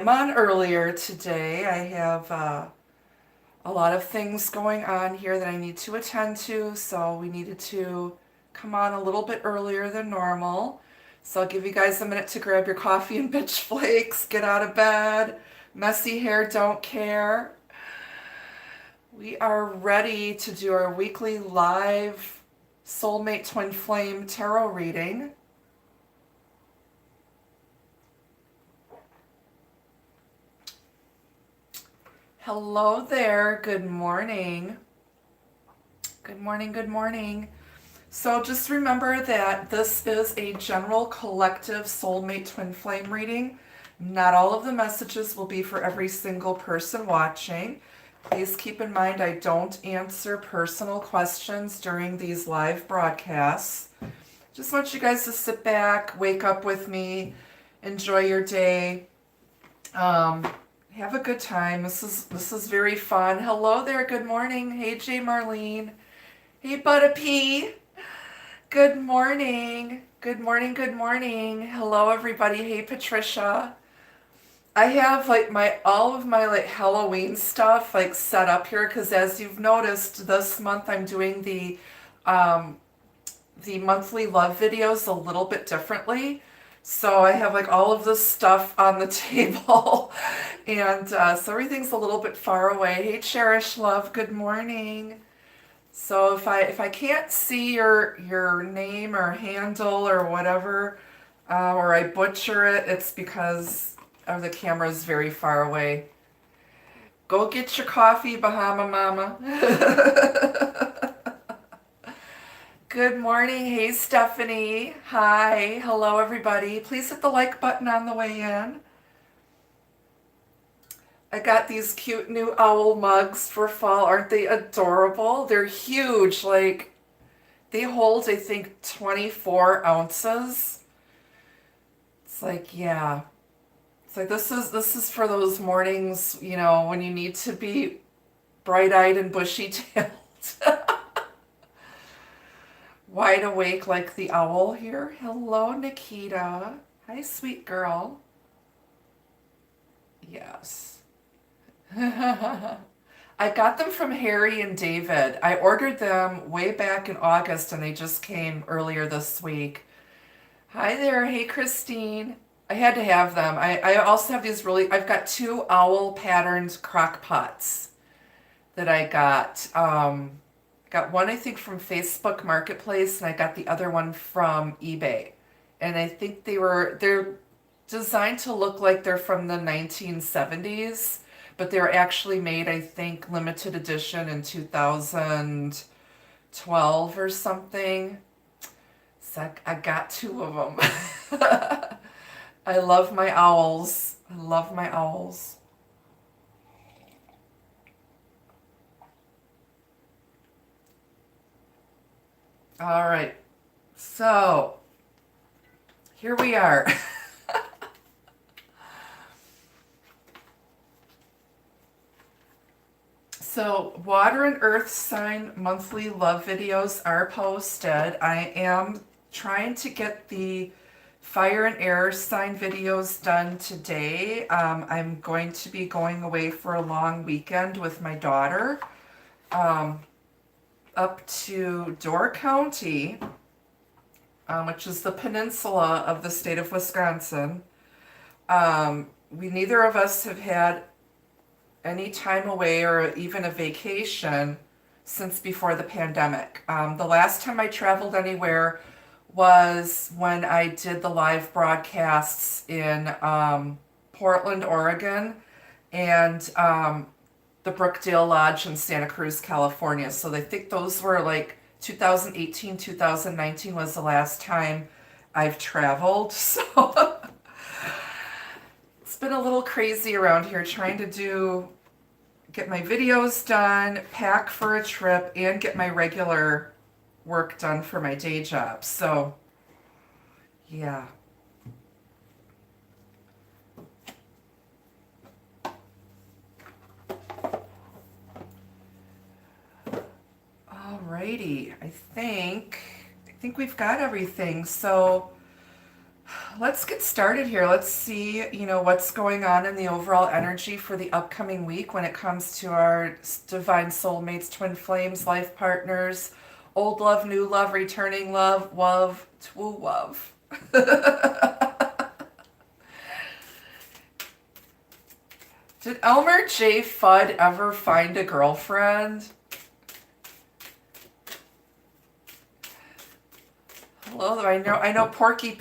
I'm on earlier today. I have a lot of things going on here that I need to attend to, so we needed to come on a little bit earlier than normal. So I'll give you guys a minute to grab your coffee and bitch flakes, get out of bed. Messy hair, don't care. We are ready to do our weekly live Soulmate Twin Flame tarot reading. Hello there. Good morning. Good morning. Good morning. So just remember that this is a general collective soulmate twin flame reading. Not all of the messages will be for every single person watching. Please keep in mind I don't answer personal questions during these live broadcasts. Just want you guys to sit back, wake up with me, enjoy your day. Have a good time. This is very fun. Hello there. Good morning. Hey, Jay Marlene. Hey, Butta P. Good morning. Good morning. Good morning. Hello, everybody. Hey, Patricia. I have all of my Halloween stuff set up here because as you've noticed, this month I'm doing the monthly love videos a little bit differently. So I have all of this stuff on the table and so everything's a little bit far away. Hey, Cherish Love, good morning. So if I can't see your name or handle or whatever, or I butcher it, it's because the camera is very far away. Go get your coffee, Bahama Mama. Good morning. Hey, Stephanie. Hi. Hello, everybody. Please hit the like button on the way in. I got these cute new owl mugs for fall. Aren't they adorable? They're huge. They hold, I think, 24 ounces. It's yeah. It's this is for those mornings, when you need to be bright-eyed and bushy-tailed. Wide awake like the owl here. Hello, Nikita. Hi, sweet girl. Yes. I got them from Harry and David. I ordered them way back in August and they just came earlier this week. Hi there. Hey, Christine. I had to have them. I also have I've got two owl patterned crock pots that I got. Got one, I think, from Facebook Marketplace, and I got the other one from eBay. And I think they're designed to look like they're from the 1970s, but they were actually made, I think, limited edition in 2012 or something. So I got two of them. I love my owls. I love my owls. All right, so here we are. So water and earth sign monthly love videos are posted. I am trying to get the fire and air sign videos done today. I'm going to be going away for a long weekend with my daughter. Up to Door County, which is the peninsula of the state of Wisconsin. Neither of us have had any time away or even a vacation since before the pandemic. The last time I traveled anywhere was when I did the live broadcasts in Portland, Oregon, and the Brookdale Lodge in Santa Cruz, California. So I think those were 2018, 2019 was the last time I've traveled. So it's been a little crazy around here trying to get my videos done, pack for a trip, and get my regular work done for my day job. So, yeah. Alrighty, I think we've got everything. So let's get started here. Let's see, what's going on in the overall energy for the upcoming week when it comes to our divine soulmates, twin flames, life partners, old love, new love, returning love, love, true love. Did Elmer J. Fudd ever find a girlfriend? Hello, I know Porky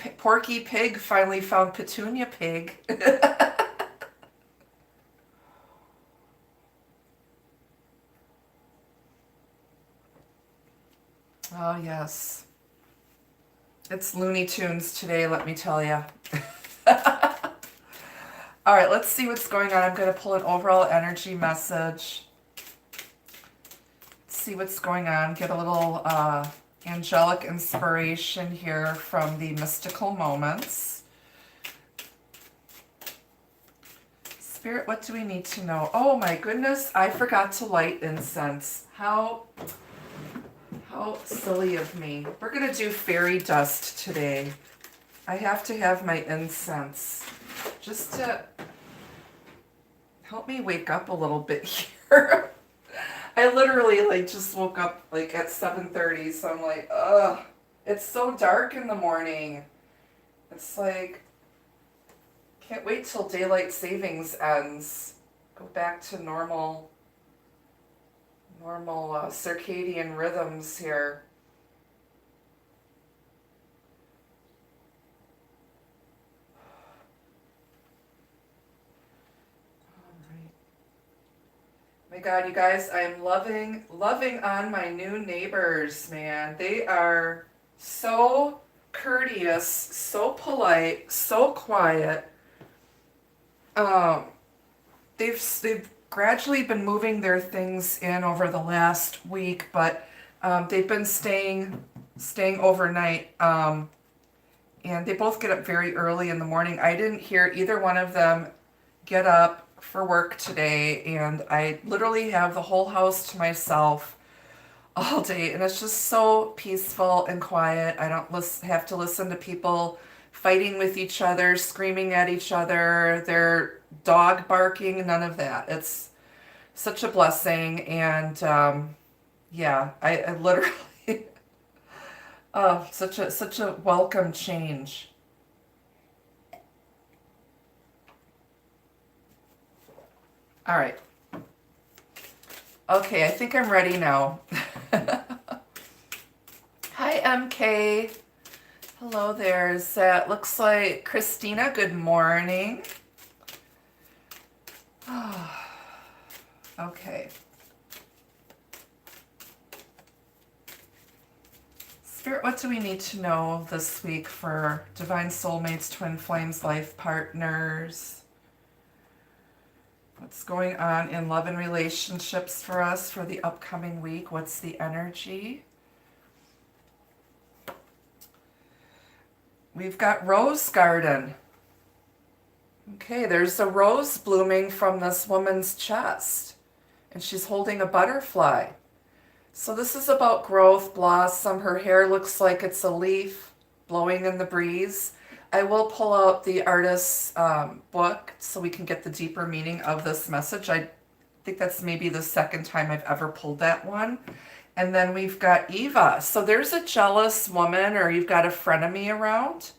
Pig finally found Petunia Pig. Oh, yes. It's Looney Tunes today, let me tell you. All right, let's see what's going on. I'm going to pull an overall energy message. See what's going on. Get a little angelic inspiration here from the mystical moments. Spirit, what do we need to know? Oh my goodness, I forgot to light incense. How silly of me. We're going to do fairy dust today. I have to have my incense just to help me wake up a little bit here. I literally just woke up at 7:30, so I'm like, ugh. It's so dark in the morning. It's like, can't wait till daylight savings ends. Go back to normal circadian rhythms here. My God, you guys, I'm loving on my new neighbors, man. They are so courteous, so polite, so quiet. They've gradually been moving their things in over the last week, but they've been staying overnight. And they both get up very early in the morning. I didn't hear either one of them get up for work today, and I literally have the whole house to myself all day, and it's just so peaceful and quiet. I don't have to listen to people fighting with each other, screaming at each other, their dog barking, none of that. It's such a blessing, and yeah, I literally oh, such a welcome change. All right. Okay, I think I'm ready now. Hi, MK. Hello there. Looks like Christina. Good morning. Okay. Spirit, what do we need to know this week for divine soulmates, twin flames, life partners? What's going on in love and relationships for us for the upcoming week? What's the energy? We've got rose garden. Okay, there's a rose blooming from this woman's chest, and she's holding a butterfly. So this is about growth, blossom. Her hair looks like it's a leaf blowing in the breeze. I will pull out the artist's book so we can get the deeper meaning of this message. I think that's maybe the second time I've ever pulled that one. And then we've got Eva. So there's a jealous woman, or you've got a frenemy around,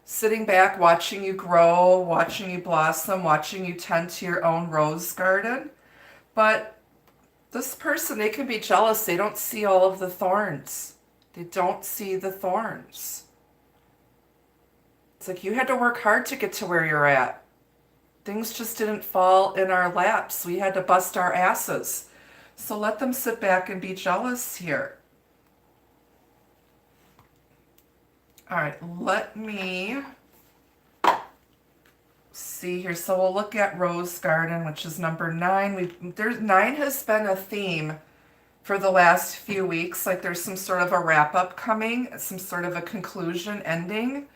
sitting back watching you grow, watching you blossom, watching you tend to your own rose garden. But this person, they can be jealous. They don't see all of the thorns. They don't see the thorns. It's like you had to work hard to get to where you're at. Things just didn't fall in our laps. We had to bust our asses. So let them sit back and be jealous here. All right, let me see here. So we'll look at Rose Garden, which is number 9. 9 has been a theme for the last few weeks. Like there's some sort of a wrap-up coming, some sort of a conclusion, ending.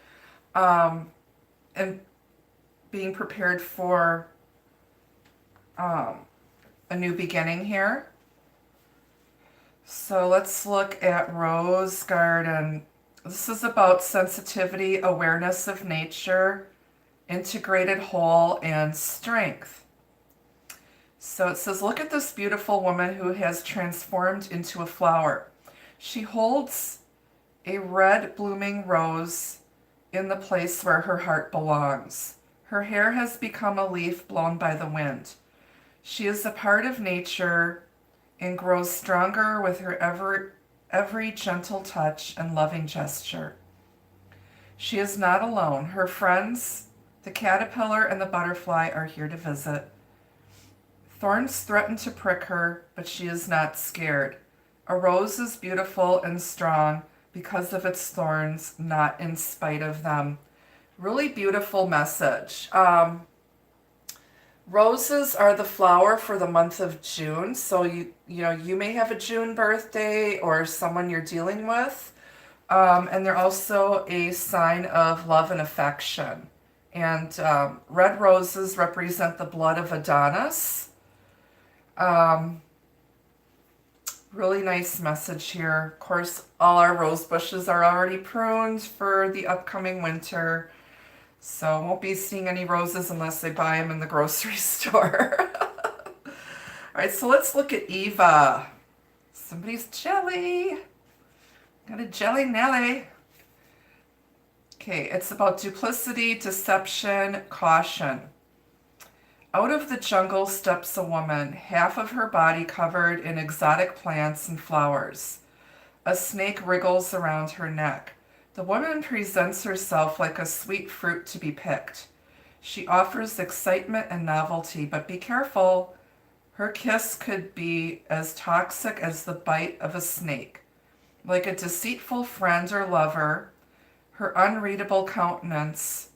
And being prepared for a new beginning here. So let's look at Rose Garden. This is about sensitivity, awareness of nature, integrated whole, and strength. So it says, look at this beautiful woman who has transformed into a flower. She holds a red blooming rose in the place where her heart belongs. Her hair has become a leaf blown by the wind. She is a part of nature and grows stronger with her every gentle touch and loving gesture. She is not alone. Her friends, the caterpillar and the butterfly, are here to visit. Thorns threaten to prick her, but she is not scared. A rose is beautiful and strong because of its thorns, not in spite of them. Really beautiful message. Roses are the flower for the month of June. So you may have a June birthday or someone you're dealing with. And they're also a sign of love and affection. And red roses represent the blood of Adonis. Really nice message here. Of course, all our rose bushes are already pruned for the upcoming winter. So won't be seeing any roses unless I buy them in the grocery store. All right, so let's look at Eva. Somebody's jelly. Got a jelly Nelly. Okay, it's about duplicity, deception, caution. Out of the jungle steps a woman, half of her body covered in exotic plants and flowers. A snake wriggles around her neck. The woman presents herself like a sweet fruit to be picked. She offers excitement and novelty, but be careful. Her kiss could be as toxic as the bite of a snake. Like a deceitful friend or lover, her unreadable countenance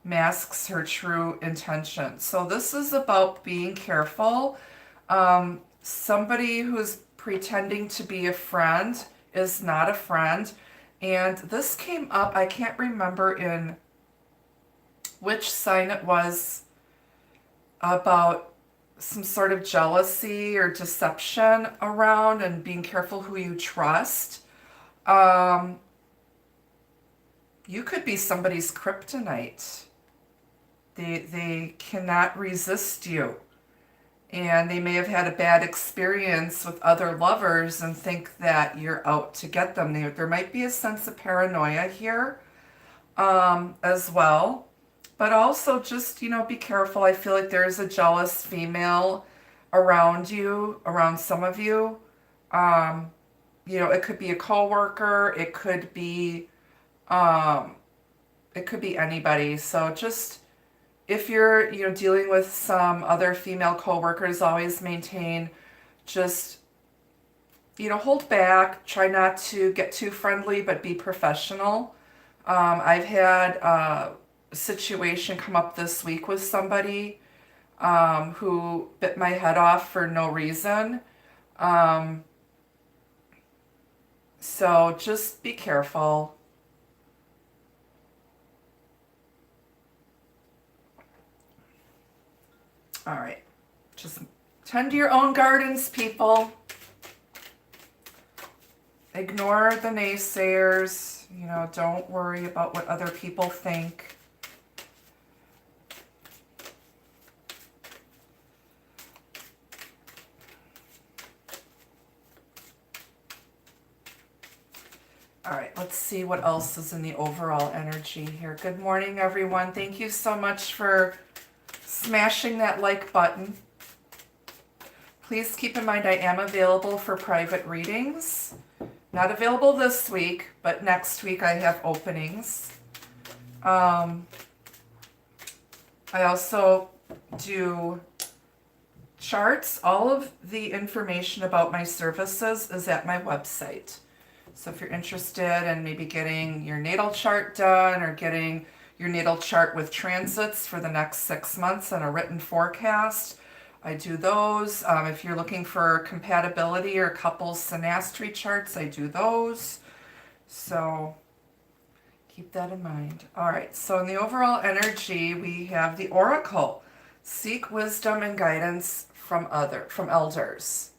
masks her true intention. So this is about being careful. Somebody who's pretending to be a friend is not a friend. And this came up, I can't remember in which sign it was, about some sort of jealousy or deception around and being careful who you trust. You could be somebody's kryptonite. They cannot resist you. And they may have had a bad experience with other lovers and think that you're out to get them. There might be a sense of paranoia here as well. But also just, be careful. I feel like there's a jealous female around you, around some of you. It could be a coworker. It could be anybody. So just, if you're, dealing with some other female coworkers, always maintain, just, hold back. Try not to get too friendly, but be professional. I've had a situation come up this week with somebody who bit my head off for no reason. So just be careful. All right, just tend to your own gardens, people. Ignore the naysayers. Don't worry about what other people think. All right, let's see what else is in the overall energy here. Good morning, everyone. Thank you so much for smashing that like button. Please keep in mind I am available for private readings. Not available this week, but next week I have openings. I also do charts. All of the information about my services is at my website. So if you're interested in maybe getting your natal chart done or getting your natal chart with transits for the next 6 months and a written forecast, I do those. If you're looking for compatibility or couples synastry charts, I do those. So keep that in mind. All right, so in the overall energy, we have the Oracle. Seek wisdom and guidance from elders.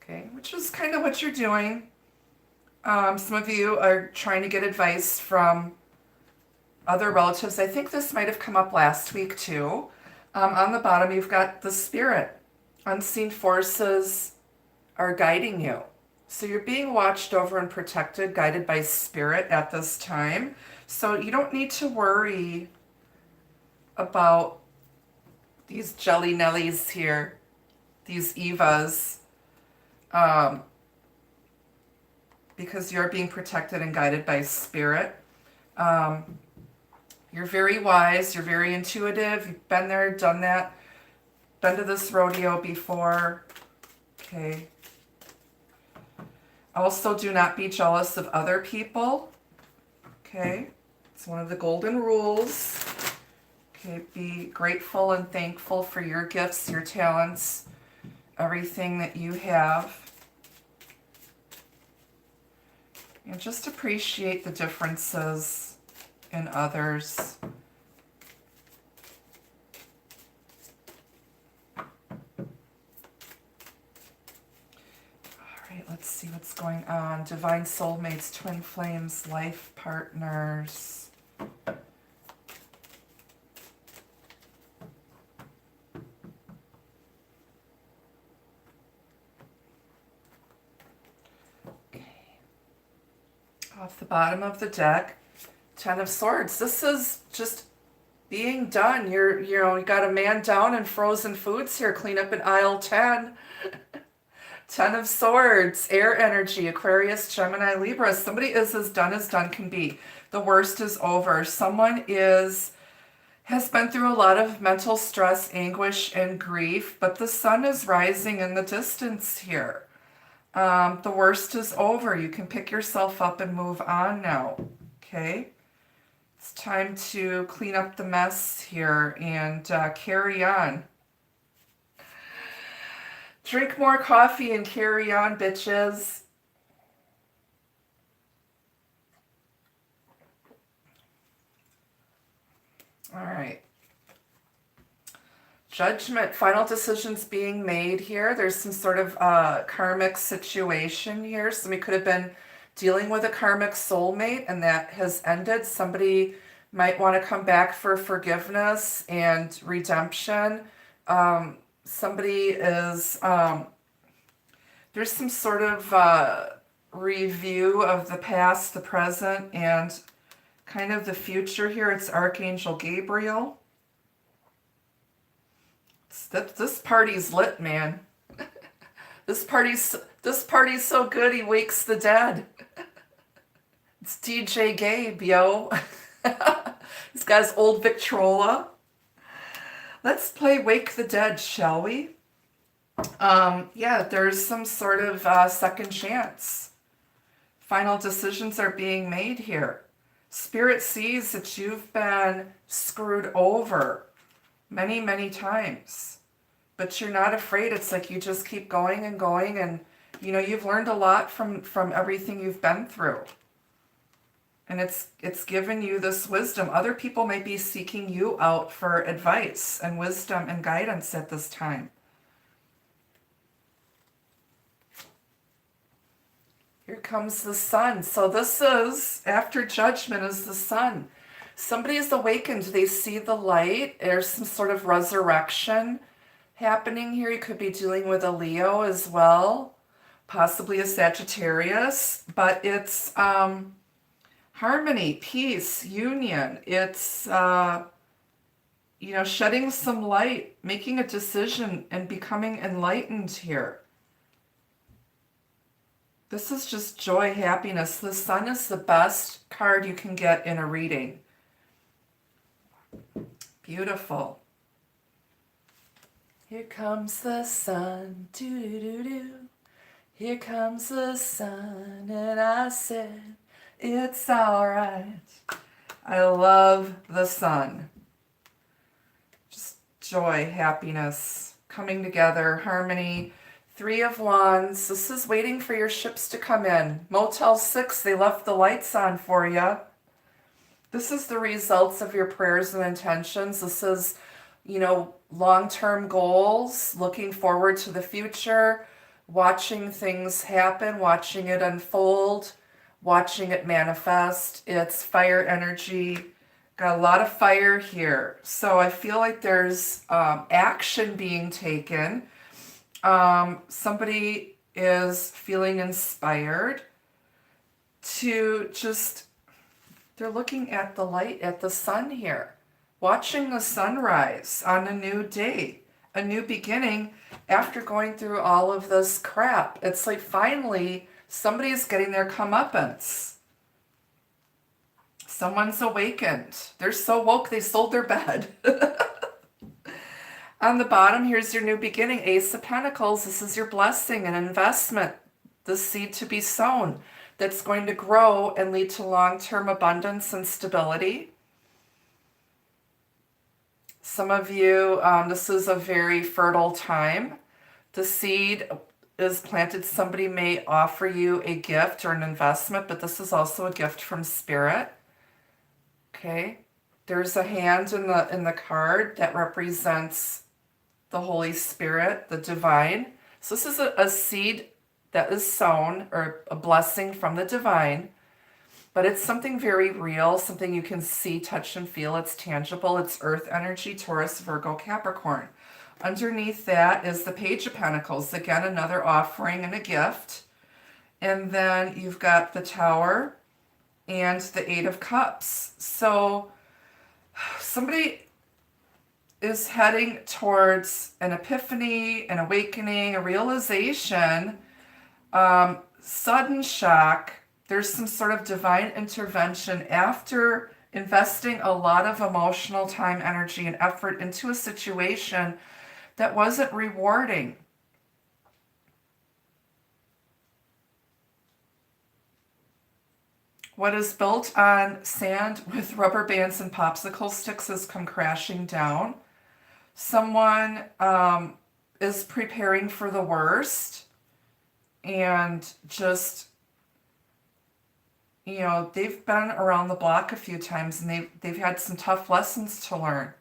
Okay, which is kind of what you're doing. Some of you are trying to get advice from other relatives. I think this might have come up last week too. On the bottom, you've got the spirit. Unseen forces are guiding you. So you're being watched over and protected, guided by spirit at this time. So you don't need to worry about these jelly nellies here, these Evas, because you're being protected and guided by spirit. You're very wise, you're very intuitive, you've been there, done that, been to this rodeo before. Okay. Also, do not be jealous of other people. Okay. It's one of the golden rules. Okay. Be grateful and thankful for your gifts, your talents, everything that you have. And just appreciate the differences in others. Let's see what's going on. Divine soulmates, twin flames, life partners. Okay. Off the bottom of the deck, Ten of Swords. This is just being done. You got a man down in frozen foods here. Clean up in aisle 10. Ten of Swords, air energy, Aquarius, Gemini, Libra. Somebody is as done can be. The worst is over. Someone has been through a lot of mental stress, anguish, and grief, but the sun is rising in the distance here. The worst is over. You can pick yourself up and move on now. Okay? It's time to clean up the mess here and carry on. Drink more coffee and carry on, bitches. All right. Judgment, final decisions being made here. There's some sort of karmic situation here. Somebody could have been dealing with a karmic soulmate and that has ended. Somebody might want to come back for forgiveness and redemption. Somebody is, there's some sort of review of the past, the present, and kind of the future here. It's Archangel Gabriel. This party's lit, man. This party's so good he wakes the dead. It's DJ Gabe, yo. He's got his old Victrola. Let's play Wake the Dead, shall we? Yeah, there's some sort of second chance. Final decisions are being made here. Spirit sees that you've been screwed over many, many times. But you're not afraid. It's like you just keep going and going. And, you've learned a lot from everything you've been through. And it's given you this wisdom. Other people might be seeking you out for advice and wisdom and guidance at this time. Here comes the sun. So this is, after judgment is the sun. Somebody is awakened. They see the light. There's some sort of resurrection happening here. You could be dealing with a Leo as well. Possibly a Sagittarius. But it's harmony, peace, union. It's, shedding some light, making a decision and becoming enlightened here. This is just joy, happiness. The sun is the best card you can get in a reading. Beautiful. Here comes the sun, doo-doo-doo-doo. Here comes the sun, and I said, it's all right. I love the sun. Just joy, happiness, coming together, harmony. 3 of Wands. This is waiting for your ships to come in. Motel 6, they left the lights on for you. This is the results of your prayers and intentions. This is, long-term goals, looking forward to the future, watching things happen, watching it unfold. watching it manifest. It's fire energy. Got a lot of fire here. So I feel like there's action being taken. Somebody is feeling inspired to just, they're looking at the light, at the sun here, watching the sunrise on a new day, a new beginning after going through all of this crap. It's like finally somebody's getting their comeuppance. Someone's awakened. They're so woke they sold their bed. On the bottom, here's your new beginning. Ace of Pentacles. This is your blessing, an investment, the seed to be sown that's going to grow and lead to long-term abundance and stability. Some of you, this is a very fertile time. The seed is planted. Somebody may offer you a gift or an investment, but this is also a gift from Spirit. Okay. There's a hand in the card that represents the Holy Spirit, the divine. So this is a seed that is sown, or a blessing from the divine, but it's something very real, something you can see, touch, and feel. It's tangible. It's earth energy, Taurus, Virgo, Capricorn. Underneath that is the Page of Pentacles. Again, another offering and a gift. And then you've got the Tower and the Eight of Cups. So somebody is heading towards an epiphany, an awakening, a realization, sudden shock. There's some sort of divine intervention after investing a lot of emotional time, energy, and effort into a situation that wasn't rewarding. What is built on sand with rubber bands and popsicle sticks has come crashing down. Someone is preparing for the worst and just, you know, they've been around the block a few times and they've had some tough lessons to learn.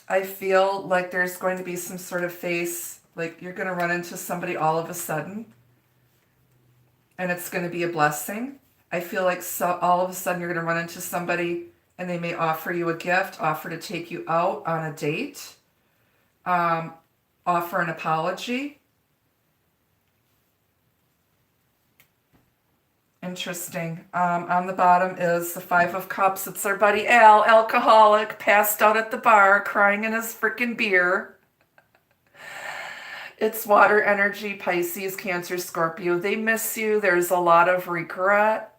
I feel like there's going to be some sort of face, like you're going to run into somebody all of a sudden and it's going to be a blessing. I feel like all of a sudden you're going to run into somebody and they may offer you a gift, offer to take you out on a date, offer an apology. Interesting. On the bottom is the Five of Cups. It's our buddy Al, alcoholic, passed out at the bar, crying in his freaking beer. It's water energy, Pisces, Cancer, Scorpio. They miss you. There's a lot of regret.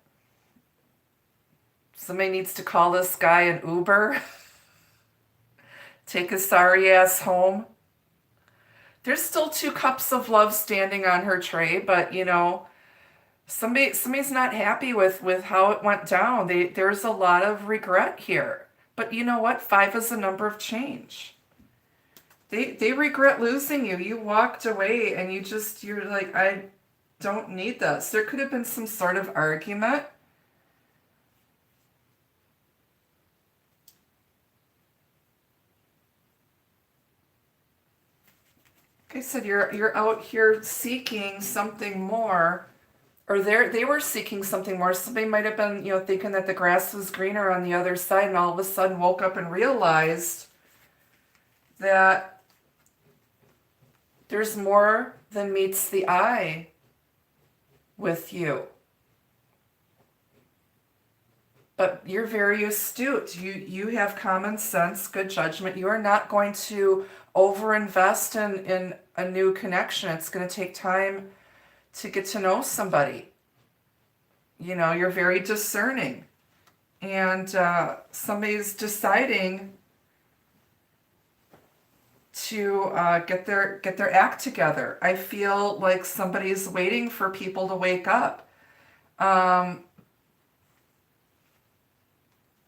Somebody needs to call this guy an Uber. Take his sorry ass home. There's still 2 cups of love standing on her tray, but you know, somebody's not happy with how it went down. There's a lot of regret here. But you know what? 5 is a number of change. They regret losing you. You walked away and you're like, I don't need this. There could have been some sort of argument. Like I said, you're out here seeking something more, or they were seeking something more. Somebody might have been, you know, thinking that the grass was greener on the other side, and all of a sudden woke up and realized that there's more than meets the eye with you. But you're very astute. You have common sense, good judgment. You are not going to overinvest in a new connection. It's going to take time to get to know somebody. You know, you're very discerning. And somebody's deciding to get their act together. I feel like somebody's waiting for people to wake up.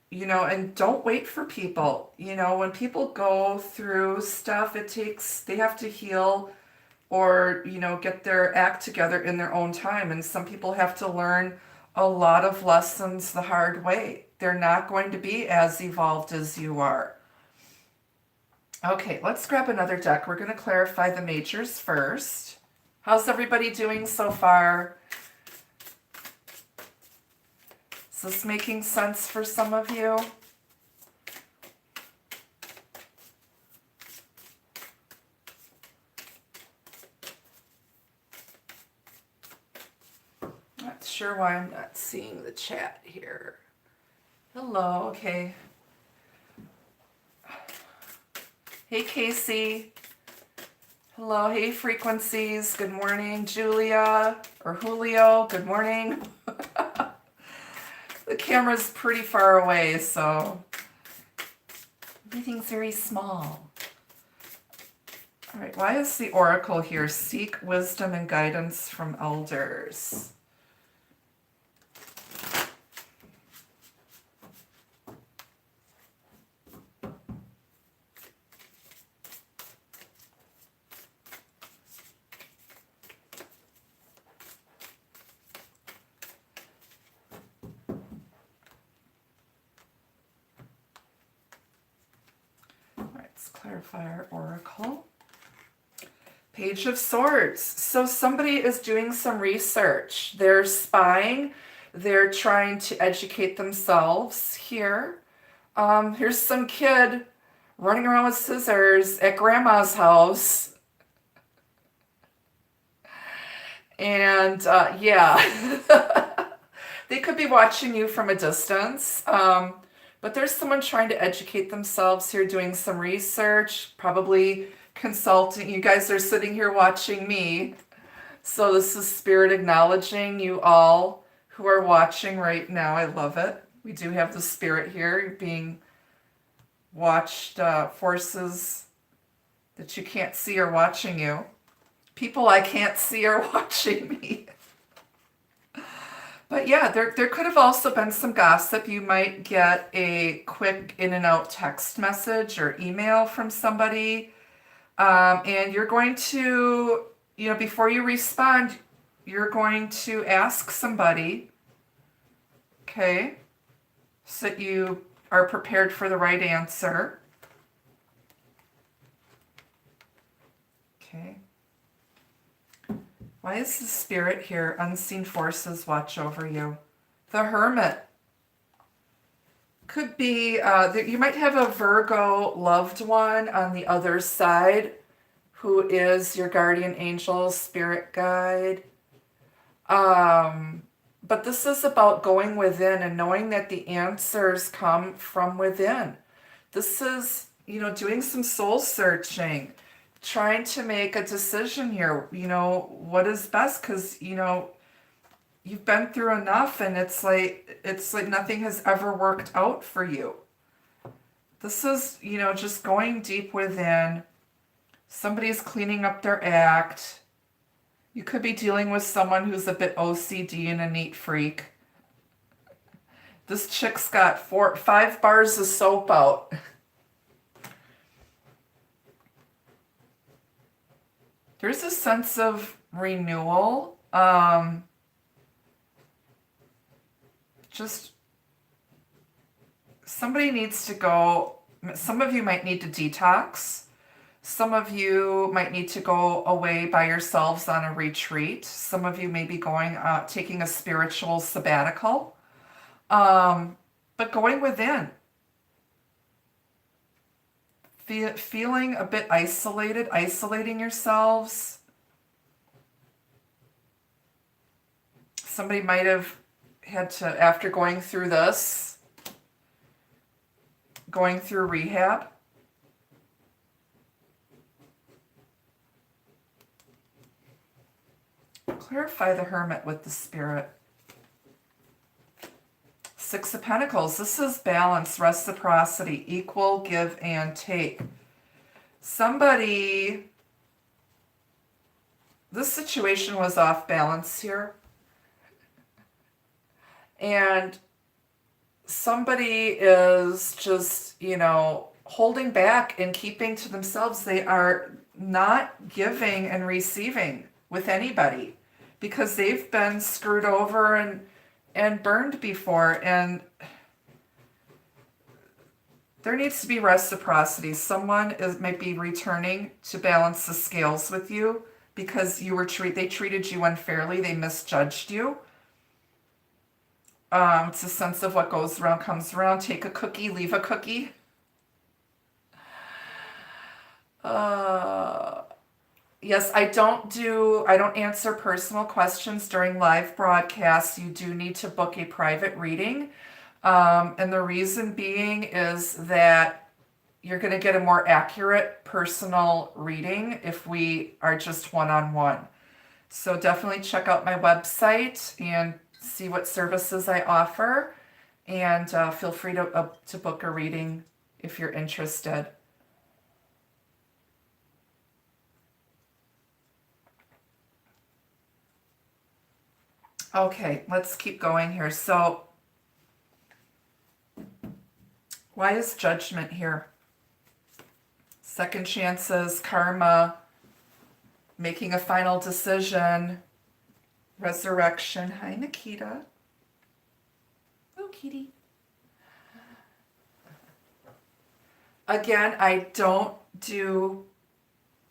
You know, and don't wait for people. You know, when people go through stuff, they have to heal or, you know, get their act together in their own time. And some people have to learn a lot of lessons the hard way. They're not going to be as evolved as you are. Okay, let's grab another deck. We're going to clarify the majors first. How's everybody doing so far? Is this making sense for some of you? Not sure why I'm not seeing the chat here. Hello, okay. Hey, Casey. Hello, hey, Frequencies. Good morning, Julia or Julio. Good morning. The camera's pretty far away, so everything's very small. All right, why is the oracle here? Seek wisdom and guidance from elders. Clarify our oracle. Page of Swords. So somebody is doing some research. They're spying. They're trying to educate themselves here. Here's some kid running around with scissors at grandma's house. And yeah, they could be watching you from a distance. But there's someone trying to educate themselves here, doing some research, probably consulting. You guys are sitting here watching me. So this is Spirit acknowledging you all who are watching right now. I love it. We do have the Spirit here being watched, forces that you can't see are watching you. People I can't see are watching me. But yeah, there could have also been some gossip. You might get a quick in and out text message or email from somebody. And you're going to, before you respond, you're going to ask somebody, okay, so that you are prepared for the right answer. Okay. Why is the Spirit here? Unseen forces watch over you. The Hermit. Could be, you might have a Virgo loved one on the other side who is your guardian angel, spirit guide. But this is about going within and knowing that the answers come from within. This is, doing some soul searching. Trying to make a decision here, what is best, because you've been through enough, and it's like nothing has ever worked out for you. This is just going deep within. Somebody's cleaning up their act. You could be dealing with someone who's a bit OCD and a neat freak. This chick's got 5 bars of soap out. There's a sense of renewal. Just somebody needs to go. Some of you might need to detox. Some of you might need to go away by yourselves on a retreat. Some of you may be going, taking a spiritual sabbatical. But going within. Feeling a bit isolated, isolating yourselves. Somebody might have had to, after going through this, going through rehab. Clarify the Hermit with the Spirit. 6 of Pentacles. This is balance, reciprocity, equal give and take. Somebody, this situation was off balance here. And somebody is just, holding back and keeping to themselves. They are not giving and receiving with anybody because they've been screwed over and burned before, and there needs to be reciprocity. Someone might be returning to balance the scales with you because they treated you unfairly. They misjudged you. It's a sense of what goes around comes around. Take a cookie, leave a cookie. Yes, I don't answer personal questions during live broadcasts. You do need to book a private reading. And the reason being is that you're going to get a more accurate personal reading if we are just one-on-one. So definitely check out my website and see what services I offer. And feel free to book a reading if you're interested. Okay, let's keep going here. So, why is judgment here? Second chances, karma, making a final decision, resurrection. Hi, Nikita. Oh, kitty. Again, I don't do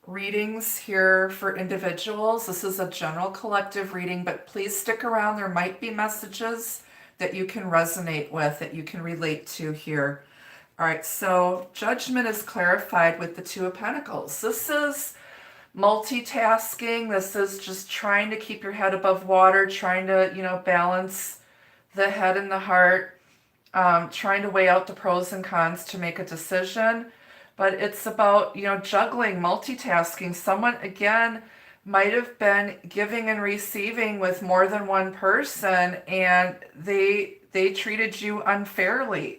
readings here for individuals. This is a general collective reading, but please stick around. There might be messages that you can resonate with, that you can relate to here. All right, so judgment is clarified with the Two of Pentacles. This is multitasking. This is just trying to keep your head above water, trying to, balance the head and the heart, trying to weigh out the pros and cons to make a decision. But it's about, juggling, multitasking. Someone, again, might have been giving and receiving with more than one person, and they treated you unfairly.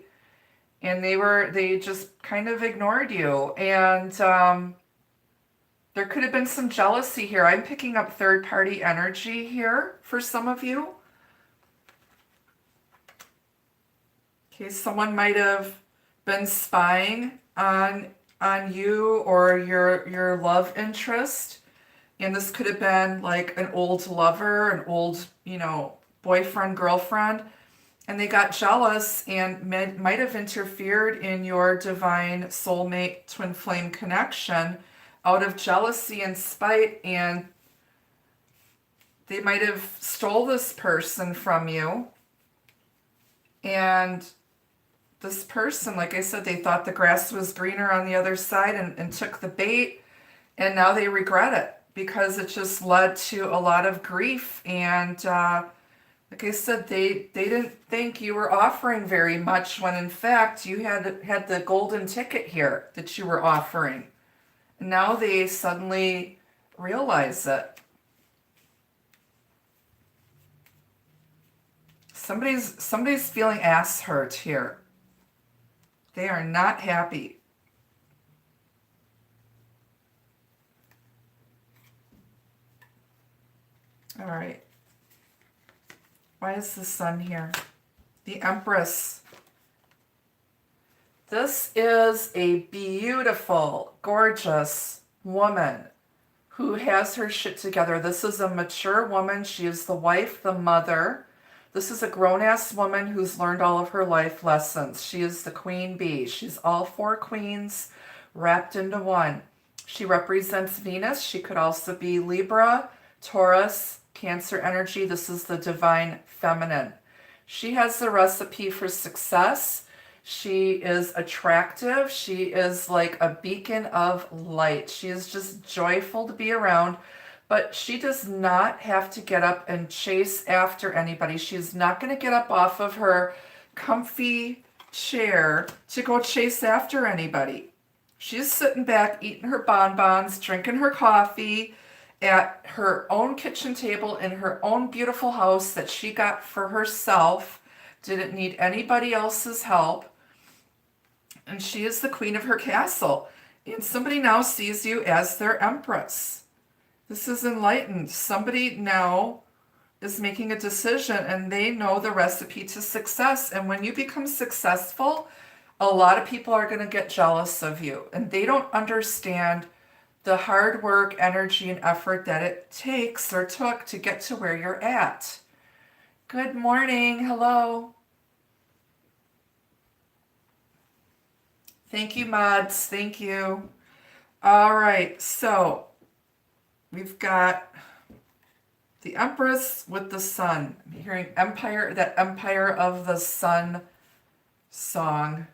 And they just kind of ignored you. And there could have been some jealousy here. I'm picking up third-party energy here for some of you. Okay, someone might have been spying on you or your love interest, and this could have been like an old lover, an old boyfriend, girlfriend, and they got jealous and might have interfered in your divine soulmate twin flame connection out of jealousy and spite, and they might have stole this person from you. And this person, like I said, they thought the grass was greener on the other side and took the bait, and now they regret it because it just led to a lot of grief. And like I said, they didn't think you were offering very much when in fact you had the golden ticket here that you were offering. And now they suddenly realize it. Somebody's feeling ass hurt here. They are not happy. All right. Why is the sun here? The Empress. This is a beautiful, gorgeous woman who has her shit together. This is a mature woman. She is the wife, the mother. This is a grown-ass woman who's learned all of her life lessons. She is the queen bee. She's all four queens wrapped into one. She represents Venus. She could also be Libra, Taurus, Cancer energy. This is the divine feminine. She has the recipe for success. She is attractive. She is like a beacon of light. She is just joyful to be around. But she does not have to get up and chase after anybody. She's not going to get up off of her comfy chair to go chase after anybody. She's sitting back, eating her bonbons, drinking her coffee at her own kitchen table in her own beautiful house that she got for herself. Didn't need anybody else's help. And she is the queen of her castle. And somebody now sees you as their empress. This is enlightened. Somebody now is making a decision and they know the recipe to success. And when you become successful, a lot of people are going to get jealous of you. And they don't understand the hard work, energy, and effort that it takes or took to get to where you're at. Good morning. Hello. Thank you, mods. Thank you. All right, so we've got the Empress with the Sun. I'm hearing Empire, that Empire of the Sun song.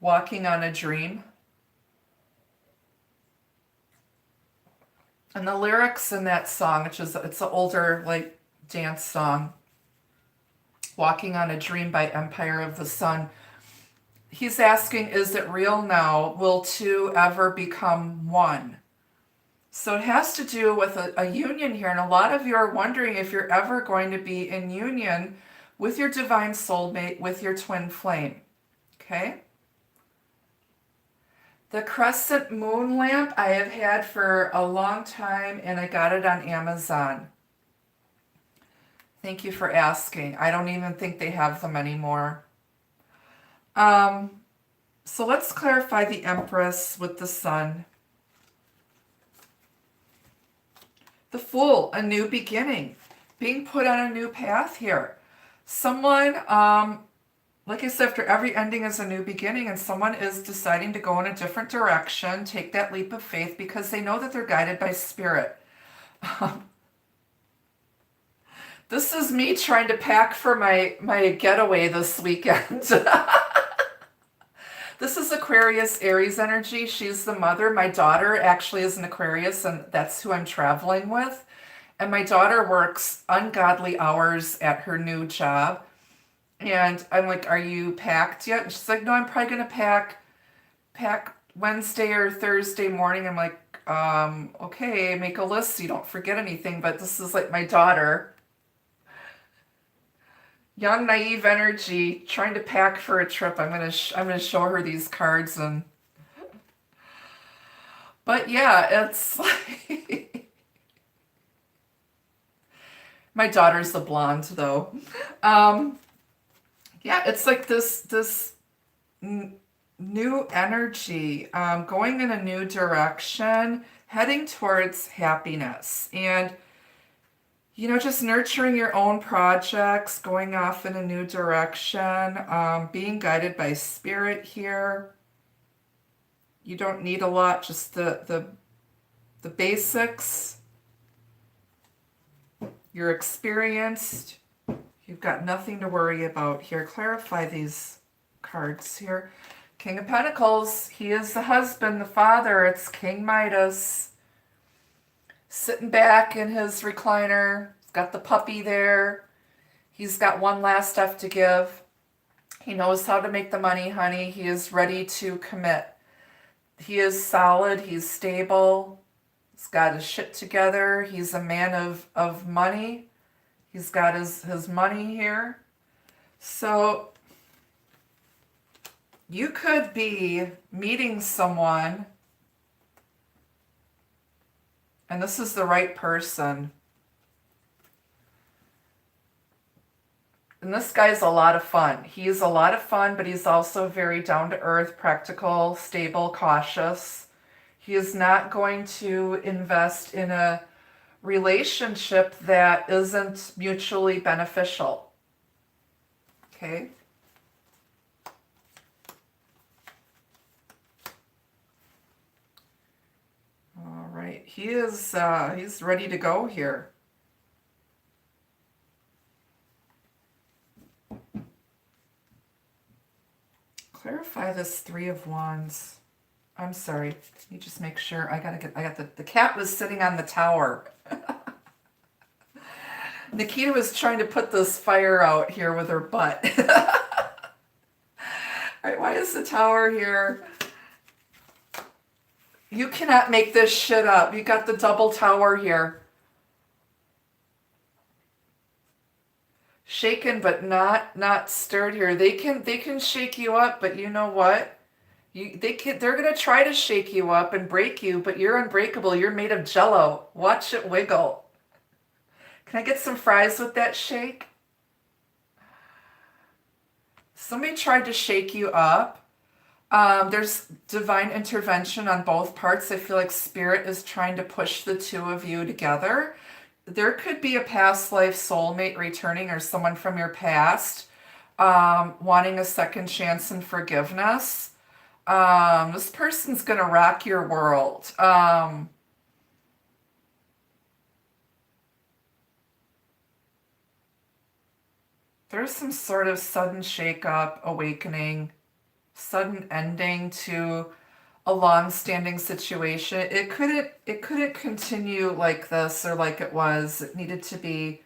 Walking on a Dream. And the lyrics in that song, it's an older like dance song, Walking on a Dream by Empire of the Sun. He's asking, is it real now? Will two ever become one? So it has to do with a union here. And a lot of you are wondering if you're ever going to be in union with your divine soulmate, with your twin flame. Okay? The crescent moon lamp I have had for a long time, and I got it on Amazon. Thank you for asking. I don't even think they have them anymore. So let's clarify the Empress with the Sun. The Fool, a new beginning, being put on a new path here. Someone, like I said, after every ending is a new beginning, and someone is deciding to go in a different direction, take that leap of faith because they know that they're guided by spirit. This is me trying to pack for my getaway this weekend. This is Aquarius Aries energy. She's the mother. My daughter actually is an Aquarius, and that's who I'm traveling with. And my daughter works ungodly hours at her new job. And I'm like, are you packed yet? And she's like, no, I'm probably going to pack Wednesday or Thursday morning. I'm like, okay, make a list so you don't forget anything. But this is like my daughter. Young, naive energy, trying to pack for a trip. I'm gonna show her these cards but yeah, it's like my daughter's the blonde though. Yeah, it's like this new energy, going in a new direction, heading towards happiness, and just nurturing your own projects, going off in a new direction, being guided by spirit here. You don't need a lot, just the basics. You're experienced. You've got nothing to worry about here. Clarify these cards here. King of Pentacles, he is the husband, the father. It's King Midas. Sitting back in his recliner. He's got the puppy there. He's got one last stuff to give. He knows how to make the money, honey. He is ready to commit. He is solid. He's stable. He's got his shit together. He's a man of money. He's got his money here. So you could be meeting someone, and this is the right person. And this guy's a lot of fun. He's a lot of fun, but he's also very down to earth, practical, stable, cautious. He is not going to invest in a relationship that isn't mutually beneficial. Okay? All right. He's ready to go here. Clarify this Three of Wands. I'm sorry. Let me just make sure. I got the cat was sitting on the tower. Nikita was trying to put this fire out here with her butt. All right, why is the tower here? You cannot make this shit up. You got the double tower here. Shaken but not stirred here. They can shake you up, but you know what? They're gonna try to shake you up and break you, but you're unbreakable. You're made of jello. Watch it wiggle. Can I get some fries with that shake? Somebody tried to shake you up. There's divine intervention on both parts. I feel like spirit is trying to push the two of you together. There could be a past life soulmate returning or someone from your past. wanting a second chance and forgiveness. This person's going to rock your world. There's some sort of sudden shakeup, awakening, sudden ending to a long-standing situation. It couldn't continue like this or like it was. It needed to be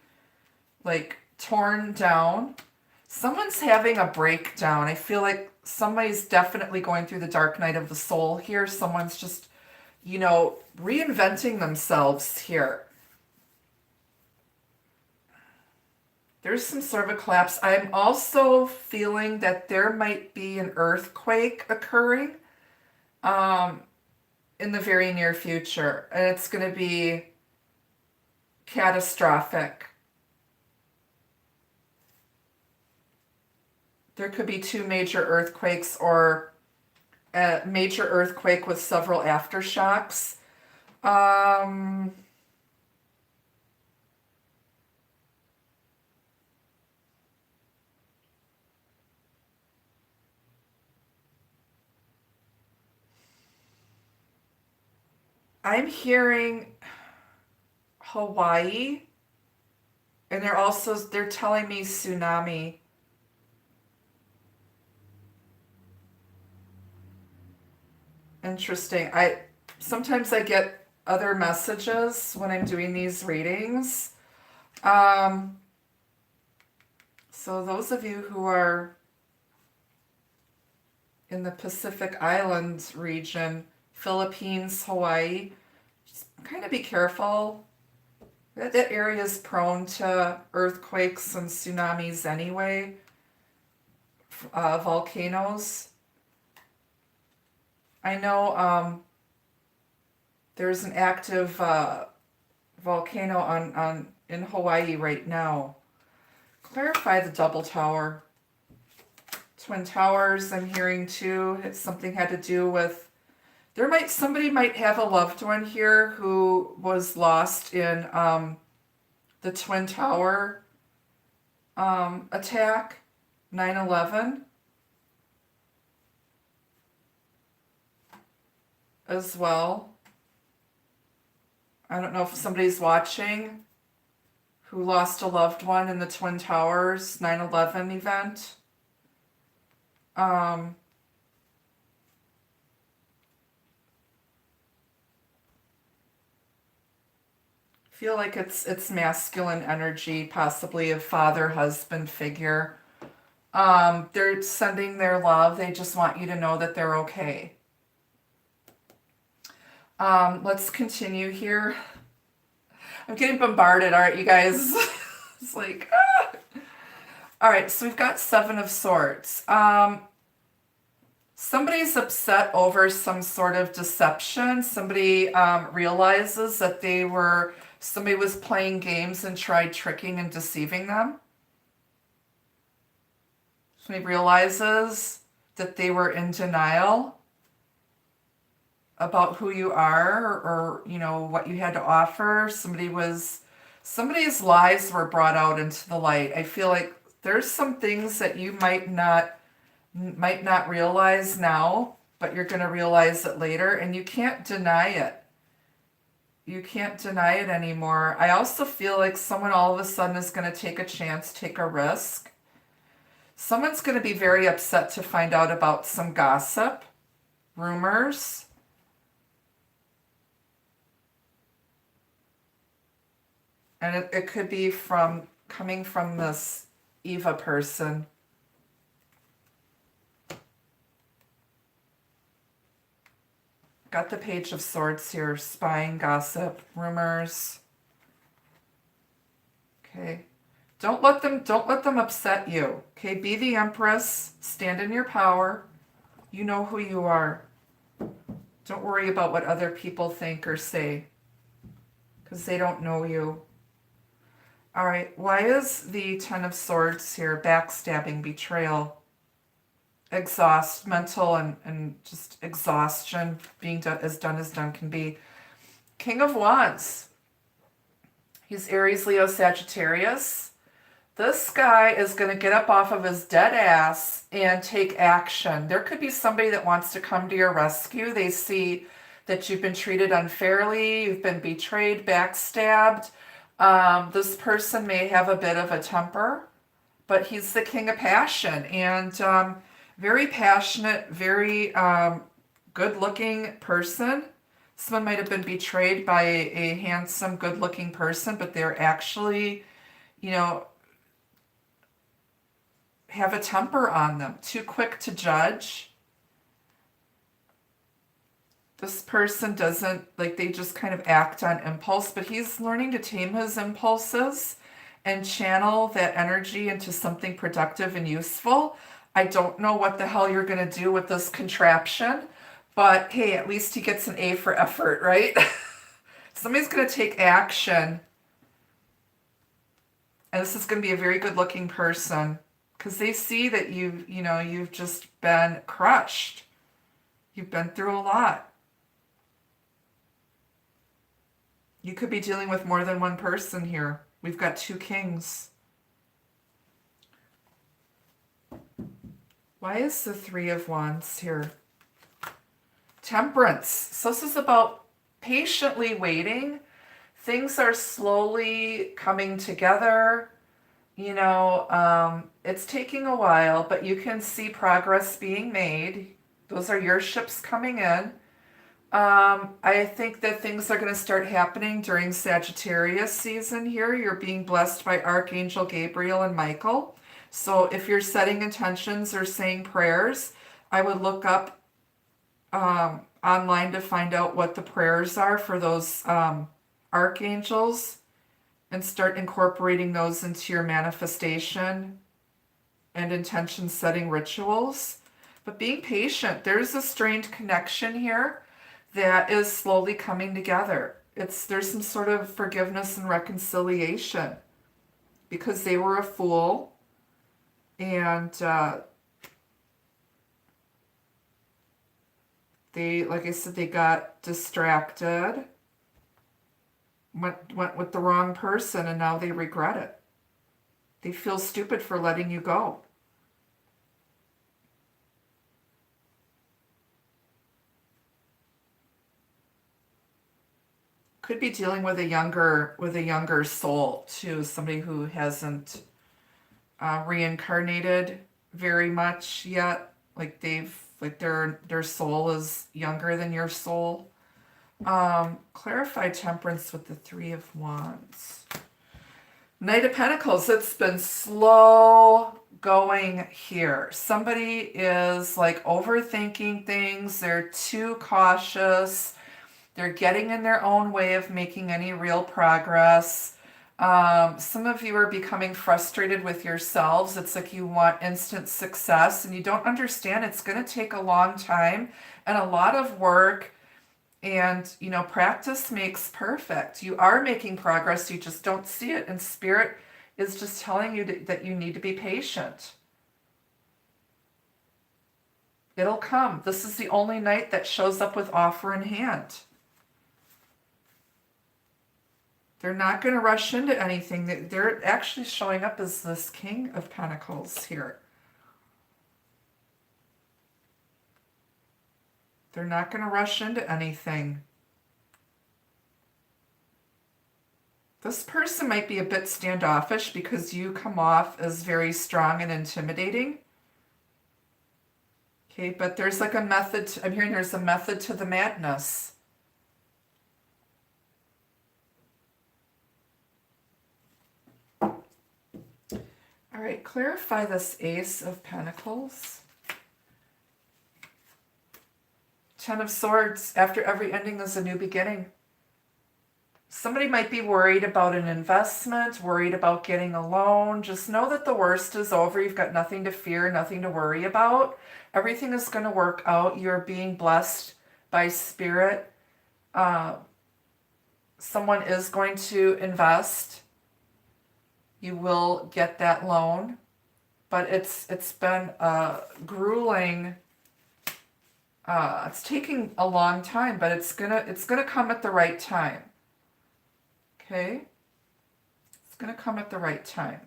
like torn down. Someone's having a breakdown. I feel like somebody's definitely going through the dark night of the soul here. Someone's just, reinventing themselves here. There's some sort of a collapse. I'm also feeling that there might be an earthquake occurring in the very near future, and it's going to be catastrophic. There could be two major earthquakes or a major earthquake with several aftershocks. I'm hearing Hawaii, and they're telling me tsunami. Interesting. Sometimes I get other messages when I'm doing these readings. So those of you who are in the Pacific Islands region, Philippines, Hawaii, just kind of be careful. That area is prone to earthquakes and tsunamis anyway, volcanoes. I know there's an active volcano in Hawaii right now. Clarify the double tower. Twin towers, I'm hearing too. Something had to do with somebody might have a loved one here who was lost in the Twin Tower attack, 9/11, as well. I don't know if somebody's watching who lost a loved one in the Twin Towers 9/11 event. Feel like it's masculine energy, possibly a father husband figure. They're sending their love. They just want you to know that they're okay. Let's continue here. I'm getting bombarded. All right, you guys. It's like, ah. All right, so we've got Seven of Swords. Somebody's upset over some sort of deception. Somebody realizes that somebody was playing games and tried tricking and deceiving them. Somebody realizes that they were in denial about who you are or what you had to offer. Somebody's lies were brought out into the light. I feel like there's some things that you might not realize now, but you're going to realize it later, and you can't deny it. You can't deny it anymore. I also feel like someone all of a sudden is going to take a chance, take a risk. Someone's going to be very upset to find out about some gossip, rumors. And it could be coming from this Eva person. Got the Page of Swords here, spying, gossip, rumors. Okay. Don't let them upset you. Okay, be the Empress, stand in your power. You know who you are. Don't worry about what other people think or say, because they don't know you. All right, why is the Ten of Swords here? Backstabbing, betrayal, mental and just exhaustion, being done as done can be. King of Wands. He's Aries, Leo, Sagittarius. This guy is going to get up off of his dead ass and take action. There could be somebody that wants to come to your rescue. They see that you've been treated unfairly, you've been betrayed, backstabbed. This person may have a bit of a temper, but he's the king of passion and very passionate, very good-looking person. Someone might have been betrayed by a handsome, good-looking person, but they're actually, you know, have a temper on them, too quick to judge. This person doesn't, like, they just kind of act on impulse, but he's learning to tame his impulses and channel that energy into something productive and useful. I don't know what the hell you're going to do with this contraption, but hey, at least he gets an A for effort, right? Somebody's going to take action. And this is going to be a very good looking person because they see that you've just been crushed. You've been through a lot. You could be dealing with more than one person here. We've got two kings. Why is the Three of Wands here? Temperance. So this is about patiently waiting. Things are slowly coming together. It's taking a while, but you can see progress being made. Those are your ships coming in. I think that things are going to start happening during Sagittarius season here. You're being blessed by Archangel Gabriel and Michael. So if you're setting intentions or saying prayers, I would look up online to find out what the prayers are for those archangels and start incorporating those into your manifestation and intention setting rituals. But being patient, there's a strained connection here that is slowly coming together. There's some sort of forgiveness and reconciliation because they were a fool and they, like I said, they got distracted, went with the wrong person, and now they regret it. They feel stupid for letting you go. Could be dealing with a younger soul too, somebody who hasn't reincarnated very much yet. Like their soul is younger than your soul. Clarify temperance with the Three of Wands. Knight of Pentacles, it's been slow going here. Somebody is like overthinking things. They're too cautious. They're getting in their own way of making any real progress. Some of you are becoming frustrated with yourselves. It's like you want instant success and you don't understand it's going to take a long time and a lot of work. And, practice makes perfect. You are making progress. You just don't see it. And Spirit is just telling you that you need to be patient. It'll come. This is the only Knight that shows up with offer in hand. They're not going to rush into anything. They're actually showing up as this King of Pentacles here. They're not going to rush into anything. This person might be a bit standoffish because you come off as very strong and intimidating. Okay, but there's like a method. I'm hearing there's a method to the madness. All right, clarify this Ace of Pentacles. Ten of Swords, after every ending is a new beginning. Somebody might be worried about an investment, worried about getting a loan. Just know that the worst is over. You've got nothing to fear, nothing to worry about. Everything is going to work out. You're being blessed by Spirit. Someone is going to invest. You will get that loan. But it's been grueling. It's taking a long time, but it's gonna come at the right time. Okay? It's gonna come at the right time.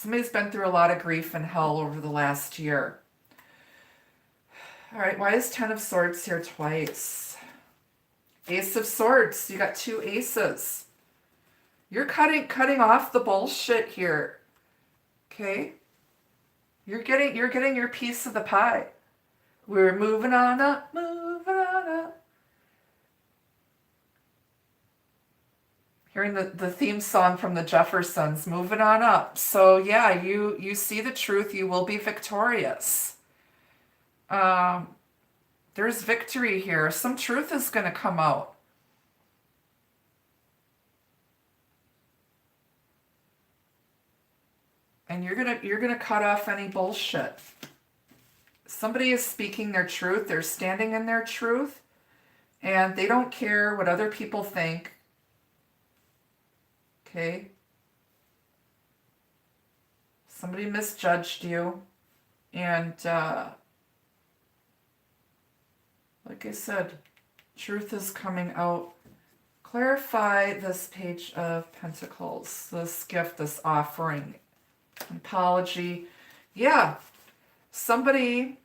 Somebody's been through a lot of grief and hell over the last year. All right, why is Ten of Swords here twice? Ace of Swords, you got two aces. You're cutting off the bullshit here. Okay? You're getting your piece of the pie. We're moving on up, moving on up. Hearing the theme song from the Jeffersons, moving on up. So yeah, you see the truth, you will be victorious. There's victory here. Some truth is going to come out. And you're gonna cut off any bullshit. Somebody is speaking their truth. They're standing in their truth, and they don't care what other people think. Okay? Somebody misjudged you, and like I said, truth is coming out. Clarify this Page of Pentacles, this gift, this offering. Apology. Yeah, somebody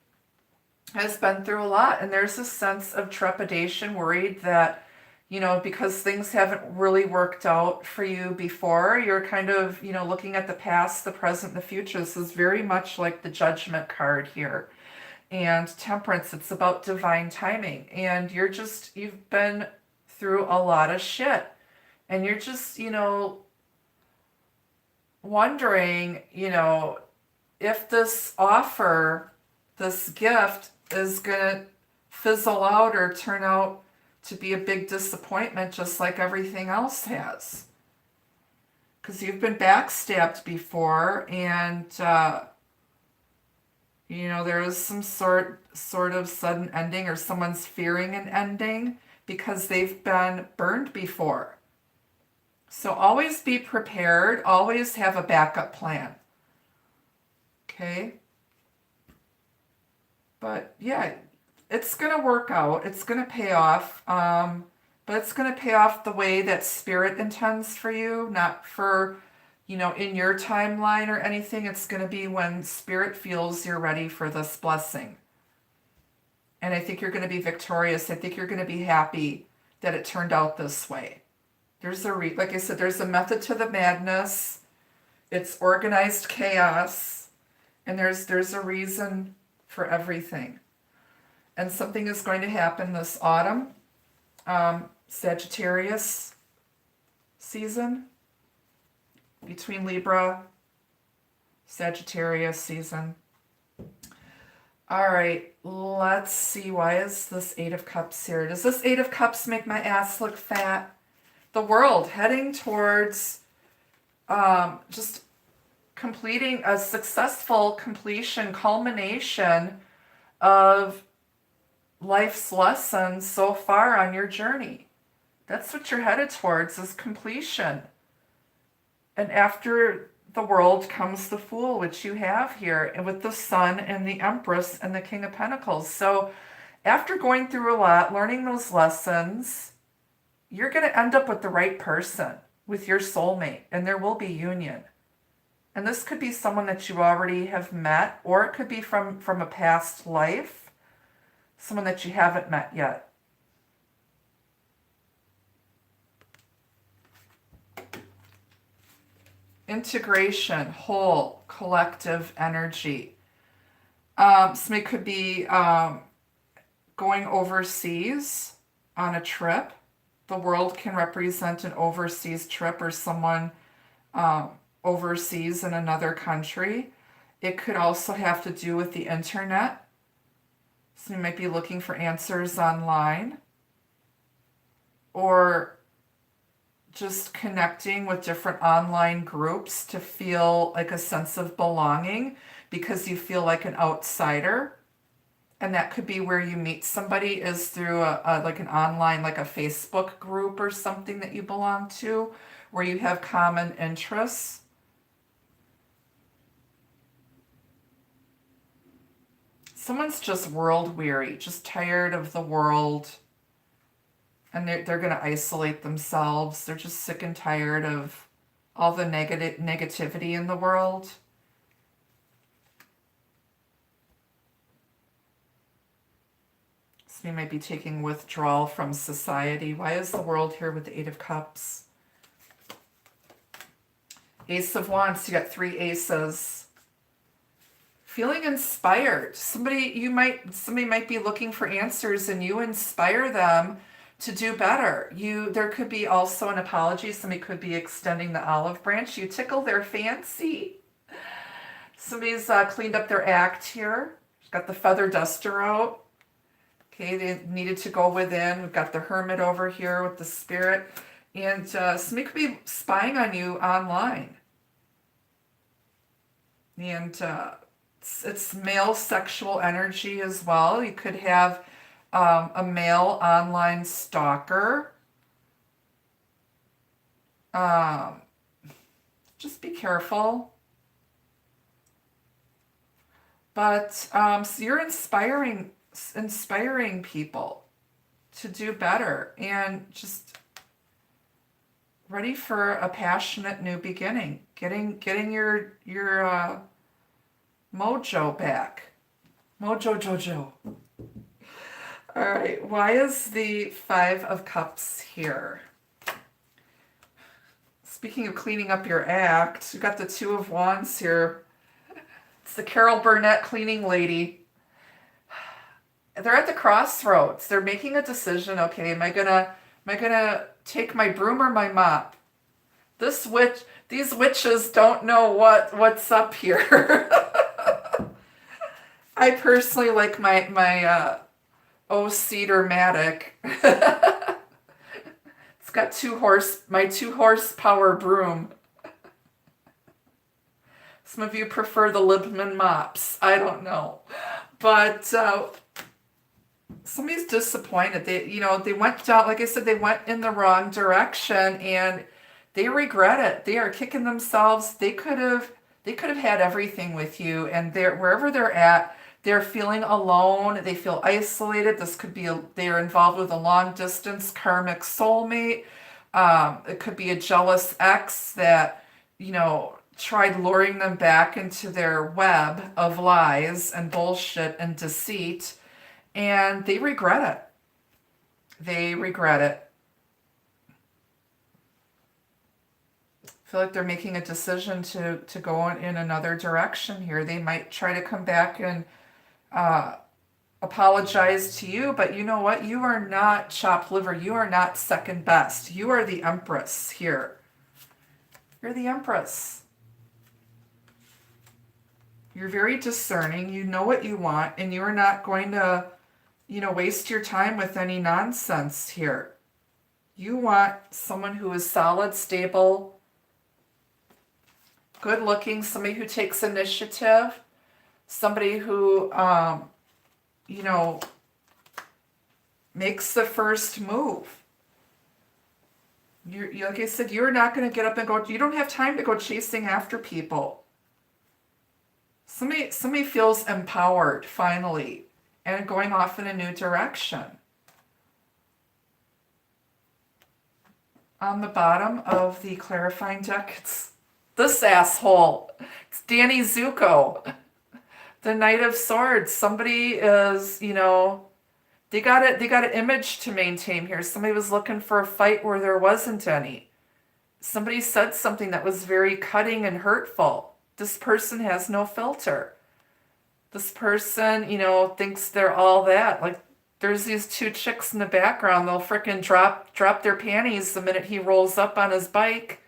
has been through a lot, and there's a sense of trepidation, worried that, you know, because things haven't really worked out for you before, you're kind of, you know, looking at the past, the present, and the future. This is very much like the Judgment card here. And Temperance, it's about divine timing. And you've been through a lot of shit. And you're just, you know, wondering, you know, if this offer, this gift is going to fizzle out or turn out to be a big disappointment, just like everything else has. Because you've been backstabbed before, and, you know, there is some sort of sudden ending, or someone's fearing an ending because they've been burned before. So always be prepared. Always have a backup plan. Okay? But yeah, it's going to work out. It's going to pay off. But it's going to pay off the way that Spirit intends for you, not for, you know, in your timeline or anything. It's going to be when Spirit feels you're ready for this blessing. And I think you're going to be victorious. I think you're going to be happy that it turned out this way. There's like I said, there's a method to the madness. It's organized chaos, and there's a reason for everything. And something is going to happen this autumn, Sagittarius season, between Libra, Sagittarius season. All right, let's see. Why is this Eight of Cups here? Does this Eight of Cups make my ass look fat? The World, heading towards just completing a successful completion, culmination of life's lessons so far on your journey. That's what you're headed towards, is completion. And after the World comes the Fool, which you have here, and with the Sun and the Empress and the King of Pentacles. So after going through a lot, learning those lessons, you're going to end up with the right person, with your soulmate, and there will be union. And this could be someone that you already have met, or it could be from a past life, someone that you haven't met yet. Integration, whole, collective energy. Somebody could be going overseas on a trip. The World can represent an overseas trip, or someone overseas in another country. It could also have to do with the internet. So you might be looking for answers online, or just connecting with different online groups to feel like a sense of belonging because you feel like an outsider. And that could be where you meet somebody, is through like an online, like a Facebook group or something that you belong to, where you have common interests. Someone's just world weary, just tired of the world, and they're going to isolate themselves. They're just sick and tired of all the negativity in the world. Somebody might be taking withdrawal from society. Why is the world here with the Eight of Cups? Ace of Wands, you got 3 aces. Feeling inspired. Somebody might be looking for answers and you inspire them to do better. There could be also an apology. Somebody could be extending the olive branch. You tickle their fancy. Somebody's cleaned up their act here. Got the feather duster out. Okay, they needed to go within. We've got the Hermit over here with the Spirit. And somebody could be spying on you online. And it's male sexual energy as well. You could have a male online stalker. Just be careful. But so you're inspiring people to do better and just ready for a passionate new beginning. Getting your mojo back. Mojo Jojo. All right, why is the 5 of Cups here? Speaking of cleaning up your act, you got the 2 of Wands here. It's the Carol Burnett cleaning lady. They're at the crossroads. They're making a decision. Okay, am I gonna take my broom or my mop? These witches don't know what's up here. I personally like my O-Cedar Matic. It's got my 2 horsepower broom. Some of you prefer the Libman mops. I don't know. But somebody's disappointed. They went down, like I said, they went in the wrong direction and they regret it. They are kicking themselves. They could have had everything with you, and wherever they're at, they're feeling alone. They feel isolated. This could be they're involved with a long distance karmic soulmate. It could be a jealous ex that, tried luring them back into their web of lies and bullshit and deceit, and they regret it. They regret it. I feel like they're making a decision to go in another direction here. They might try to come back and apologize to you, but you know what? You are not chopped liver. You are not second best. You are the Empress here. You're the Empress. You're very discerning. You know what you want, and you're not going to, waste your time with any nonsense here. You want someone who is solid, stable, good looking, somebody who takes initiative, somebody who, makes the first move. Like I said, you're not going to get up and go, you don't have time to go chasing after people. Somebody feels empowered, finally, and going off in a new direction. On the bottom of the clarifying deck, it's this asshole. It's Danny Zuko, the Knight of Swords. Somebody is, they got an image to maintain here. Somebody was looking for a fight where there wasn't any. Somebody said something that was very cutting and hurtful. This person has no filter. This person, thinks they're all that. Like, there's these 2 chicks in the background. They'll frickin' drop their panties the minute he rolls up on his bike.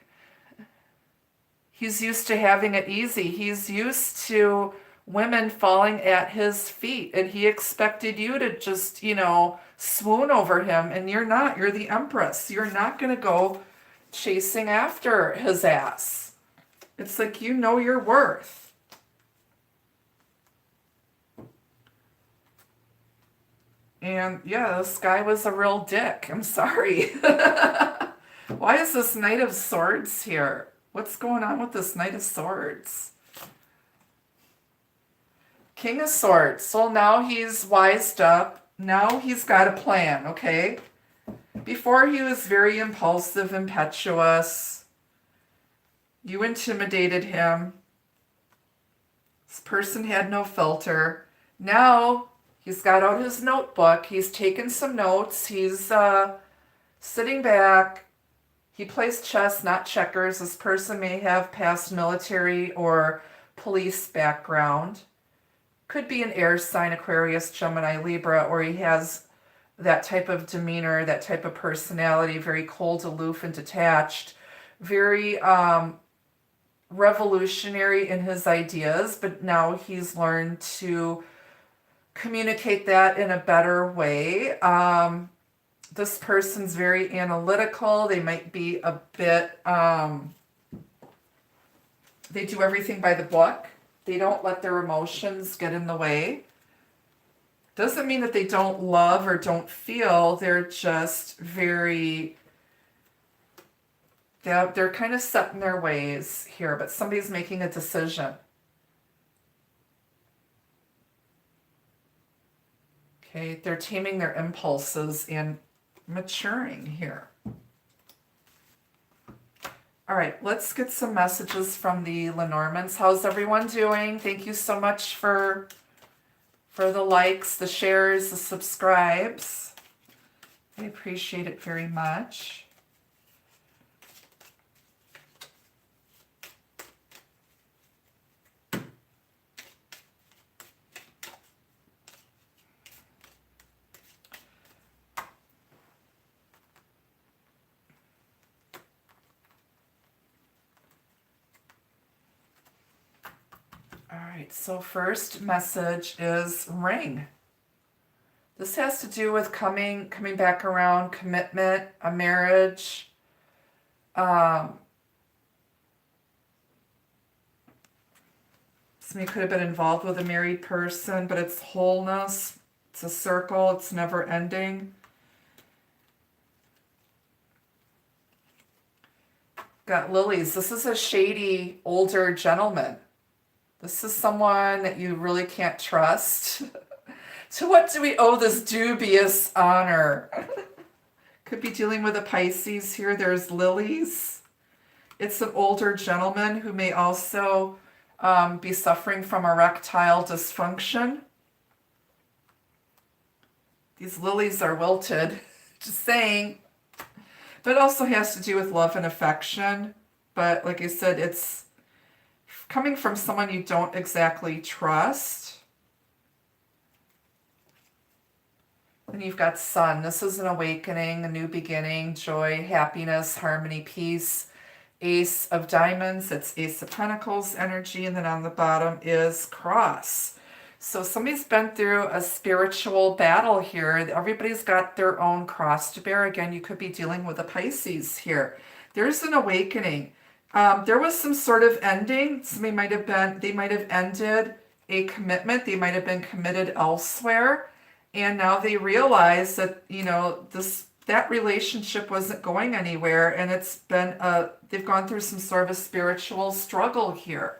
He's used to having it easy. He's used to women falling at his feet. And he expected you to just, swoon over him. And you're not. You're the Empress. You're not going to go chasing after his ass. It's like you know your worth. And yeah, this guy was a real dick. I'm sorry. Why is this Knight of Swords here? What's going on with this Knight of Swords? King of Swords. Well, now he's wised up. Now he's got a plan, okay? Before he was very impulsive, impetuous. You intimidated him. This person had no filter. Now He's got out his notebook. He's taken some notes. He's sitting back. He plays chess, not checkers. This person may have past military or police background. Could be an air sign, Aquarius, Gemini, Libra, or he has that type of demeanor, that type of personality, very cold, aloof, and detached. Very revolutionary in his ideas, but now he's learned to communicate that in a better way. This person's very analytical. They might be a bit, they do everything by the book. They don't let their emotions get in the way. Doesn't mean that they don't love or don't feel. They're just very, they're kind of set in their ways here, but somebody's making a decision. Okay, they're taming their impulses and maturing here. All right, let's get some messages from the Lenormands. How's everyone doing? Thank you so much for the likes, the shares, the subscribes. I appreciate it very much. All right, so first message is ring. This has to do with coming back around, commitment, a marriage. Somebody could have been involved with a married person, but it's wholeness. It's a circle. It's never ending. Got lilies. This is a shady older gentleman. This is someone that you really can't trust. To what do we owe this dubious honor? Could be dealing with a Pisces here. There's lilies. It's an older gentleman who may also be suffering from erectile dysfunction. These lilies are wilted. Just saying. But it also has to do with love and affection. But like I said, it's coming from someone you don't exactly trust. Then you've got sun. This is an awakening, a new beginning, joy, happiness, harmony, peace. Ace of diamonds, it's Ace of Pentacles energy. And then on the bottom is cross. So somebody's been through a spiritual battle here. Everybody's got their own cross to bear. Again, you could be dealing with a Pisces here. There's an awakening. There was some sort of ending. They might have ended a commitment. They might have been committed elsewhere. And now they realize that, that relationship wasn't going anywhere. And they've gone through some sort of a spiritual struggle here.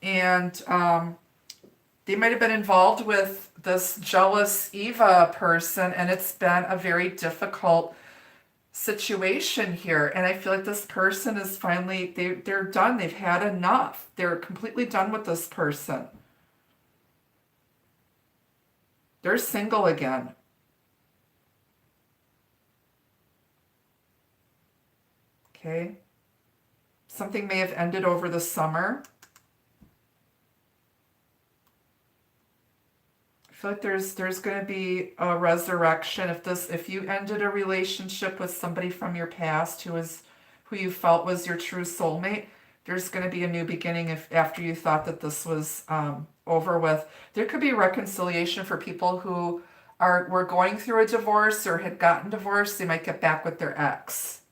And they might have been involved with this jealous Eva person. And it's been a very difficult situation here. And I feel like this person is finally, they're done. They've had enough. They're completely done with this person. They're single again. Okay. Something may have ended over the summer. I feel like there's going to be a resurrection. If you ended a relationship with somebody from your past who you felt was your true soulmate, there's going to be a new beginning after you thought that this was over with. There could be reconciliation for people who were going through a divorce or had gotten divorced. They might get back with their ex.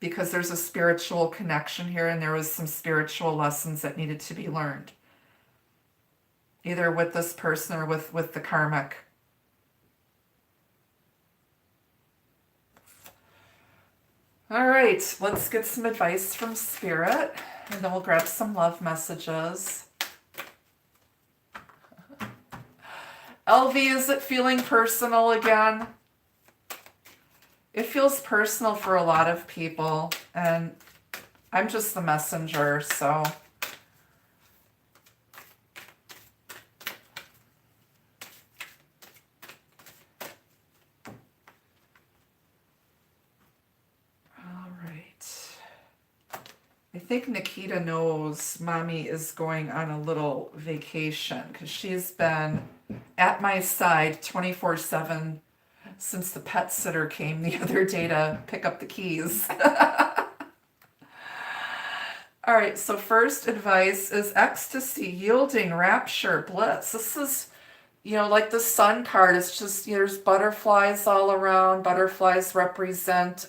Because there's a spiritual connection here and there was some spiritual lessons that needed to be learned. Either with this person or with the karmic. All right, let's get some advice from Spirit, and then we'll grab some love messages. LV, is it feeling personal again? It feels personal for a lot of people, and I'm just the messenger, so. I think Nikita knows mommy is going on a little vacation because she's been at my side 24/7 since the pet sitter came the other day to pick up the keys. All right, so first advice is ecstasy, yielding, rapture, bliss. This is, like the sun card. It's just, there's butterflies all around. Butterflies represent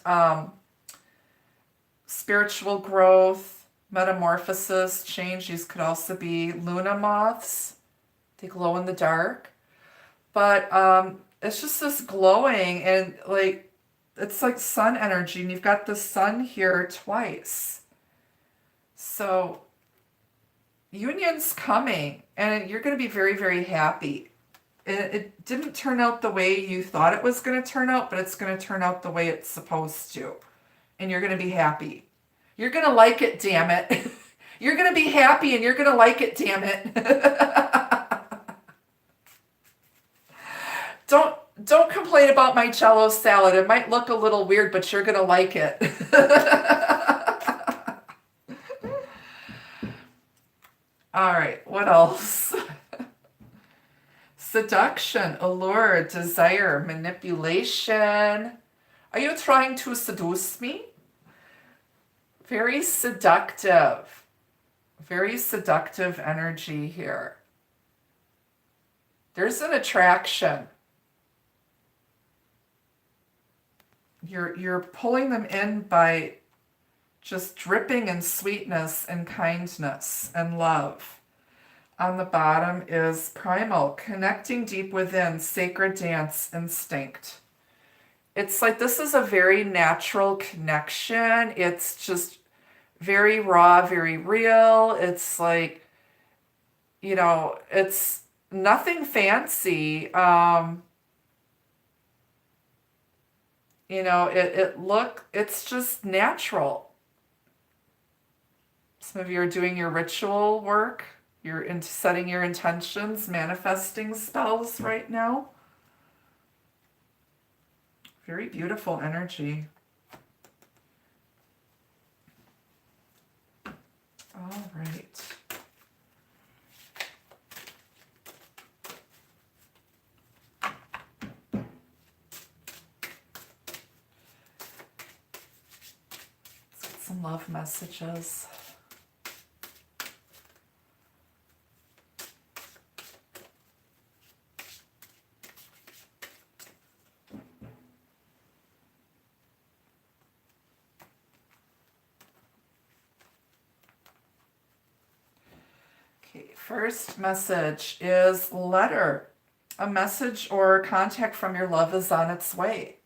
spiritual growth, metamorphosis, change. These could also be Luna moths. They glow in the dark. But it's just this glowing and it's like sun energy. And you've got the sun here twice. So union's coming and you're going to be very, very happy. It didn't turn out the way you thought it was going to turn out, but it's going to turn out the way it's supposed to. And you're going to be happy. You're going to like it, damn it. You're going to be happy and you're going to like it, damn it. Don't complain about my Jell-O salad. It might look a little weird, but you're going to like it. All right, what else? Seduction, allure, desire, manipulation. Are you trying to seduce me? Very seductive energy here. There's an attraction. You're pulling them in by just dripping in sweetness and kindness and love. On the bottom is primal, connecting deep within, sacred dance, instinct. It's like this is a very natural connection. It's just very raw, very real. It's like, it's nothing fancy. It's just natural. Some of you are doing your ritual work. You're into setting your intentions, manifesting spells right now. Very beautiful energy. All right. Let's get some love messages. First message is letter. A message or contact from your love is on its way.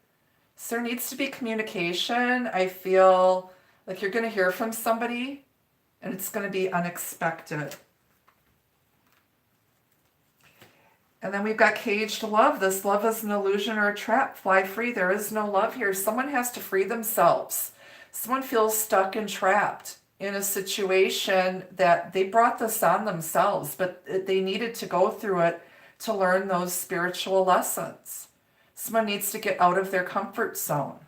So there needs to be communication. I feel like you're going to hear from somebody and it's going to be unexpected. And then we've got caged love. This love is an illusion or a trap. Fly free. There is no love here. Someone has to free themselves. Someone feels stuck and trapped in a situation that they brought this on themselves, but they needed to go through it to learn those spiritual lessons. Someone needs to get out of their comfort zone.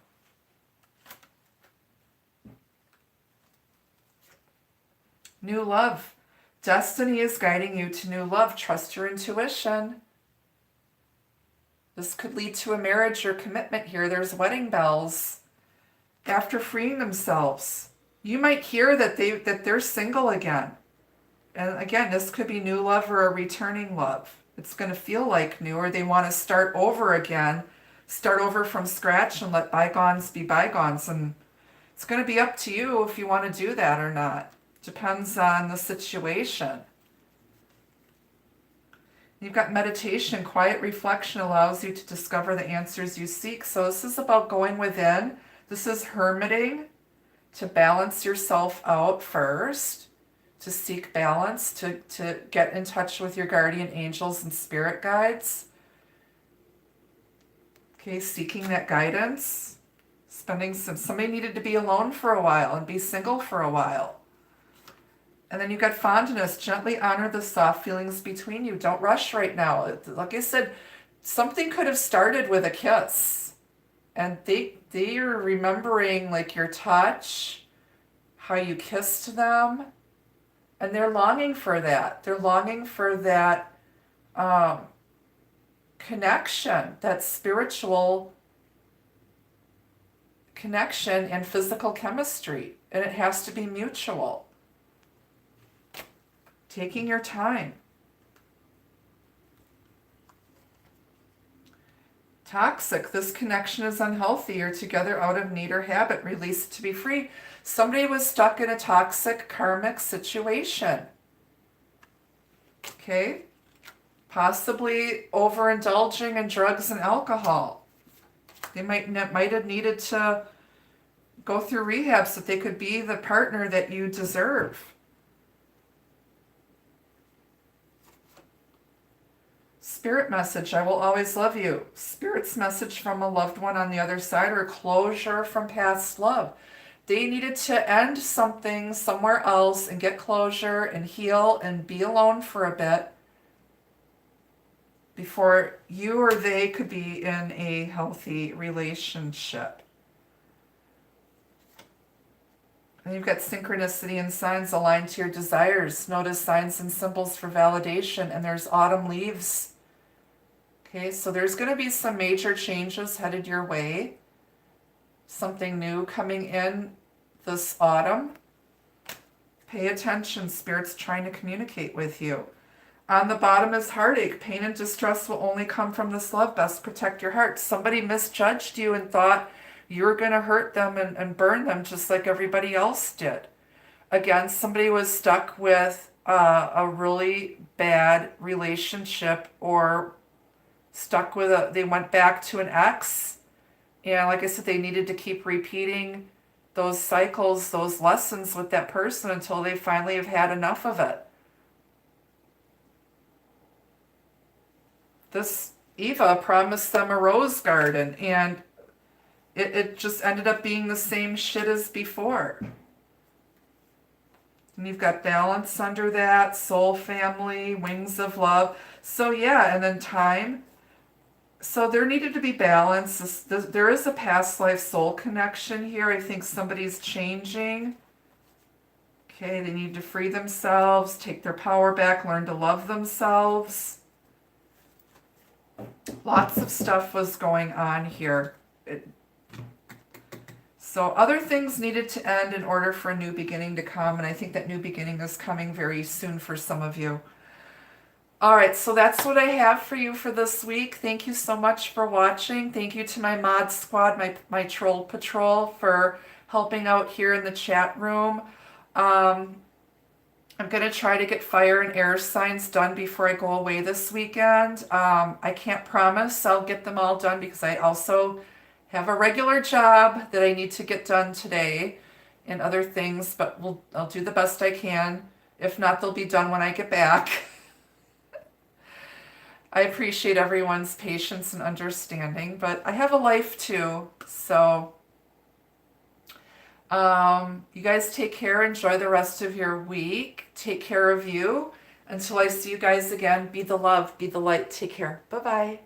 New love. Destiny is guiding you to new love. Trust your intuition. This could lead to a marriage or commitment here. There's wedding bells. After freeing themselves, you might hear that they're single again. And again, this could be new love or a returning love. It's going to feel like new, or they want to start over again, start over from scratch and let bygones be bygones. And it's going to be up to you if you want to do that or not. Depends on the situation. You've got meditation. Quiet reflection allows you to discover the answers you seek. So this is about going within. This is hermiting, to balance yourself out first, to seek balance, to get in touch with your guardian angels and spirit guides. Okay, seeking that guidance. Somebody needed to be alone for a while and be single for a while. And then you've got fondness. Gently honor the soft feelings between you. Don't rush right now. Like I said, something could have started with a kiss. And they are remembering like your touch, how you kissed them. And they're longing for that. They're longing for that connection, that spiritual connection and physical chemistry. And it has to be mutual. Taking your time. Toxic. This connection is unhealthy. You're together out of need or habit. Release to be free. Somebody was stuck in a toxic karmic situation. Okay? Possibly overindulging in drugs and alcohol. They might have needed to go through rehab so that they could be the partner that you deserve. Spirit message, I will always love you. Spirit's message from a loved one on the other side, or closure from past love. They needed to end something somewhere else and get closure and heal and be alone for a bit before you or they could be in a healthy relationship. And you've got synchronicity and signs aligned to your desires. Notice signs and symbols for validation, and there's autumn leaves. Okay, so there's going to be some major changes headed your way. Something new coming in this autumn. Pay attention. Spirit's trying to communicate with you. On the bottom is heartache. Pain and distress will only come from this love. Best protect your heart. Somebody misjudged you and thought you were going to hurt them and burn them just like everybody else did. Again, somebody was stuck with a really bad relationship, or stuck with they went back to an ex. And like I said, they needed to keep repeating those cycles, those lessons with that person until they finally have had enough of it. This Eva promised them a rose garden, and it just ended up being the same shit as before. And you've got balance under that, soul family, wings of love. So yeah, and then time. So there needed to be balance. There is a past life soul connection here. I think somebody's changing. Okay, they need to free themselves, take their power back, learn to love themselves. Lots of stuff was going on here. So other things needed to end in order for a new beginning to come, and I think that new beginning is coming very soon for some of you. All right, so that's what I have for you for this week. Thank you so much for watching. Thank you to my mod squad, my troll patrol, for helping out here in the chat room. I'm going to try to get fire and air signs done before I go away this weekend. I can't promise I'll get them all done because I also have a regular job that I need to get done today and other things, but I'll do the best I can. If not, they'll be done when I get back. I appreciate everyone's patience and understanding, but I have a life too, so you guys take care. Enjoy the rest of your week. Take care of you. Until I see you guys again, be the love, be the light. Take care. Bye-bye.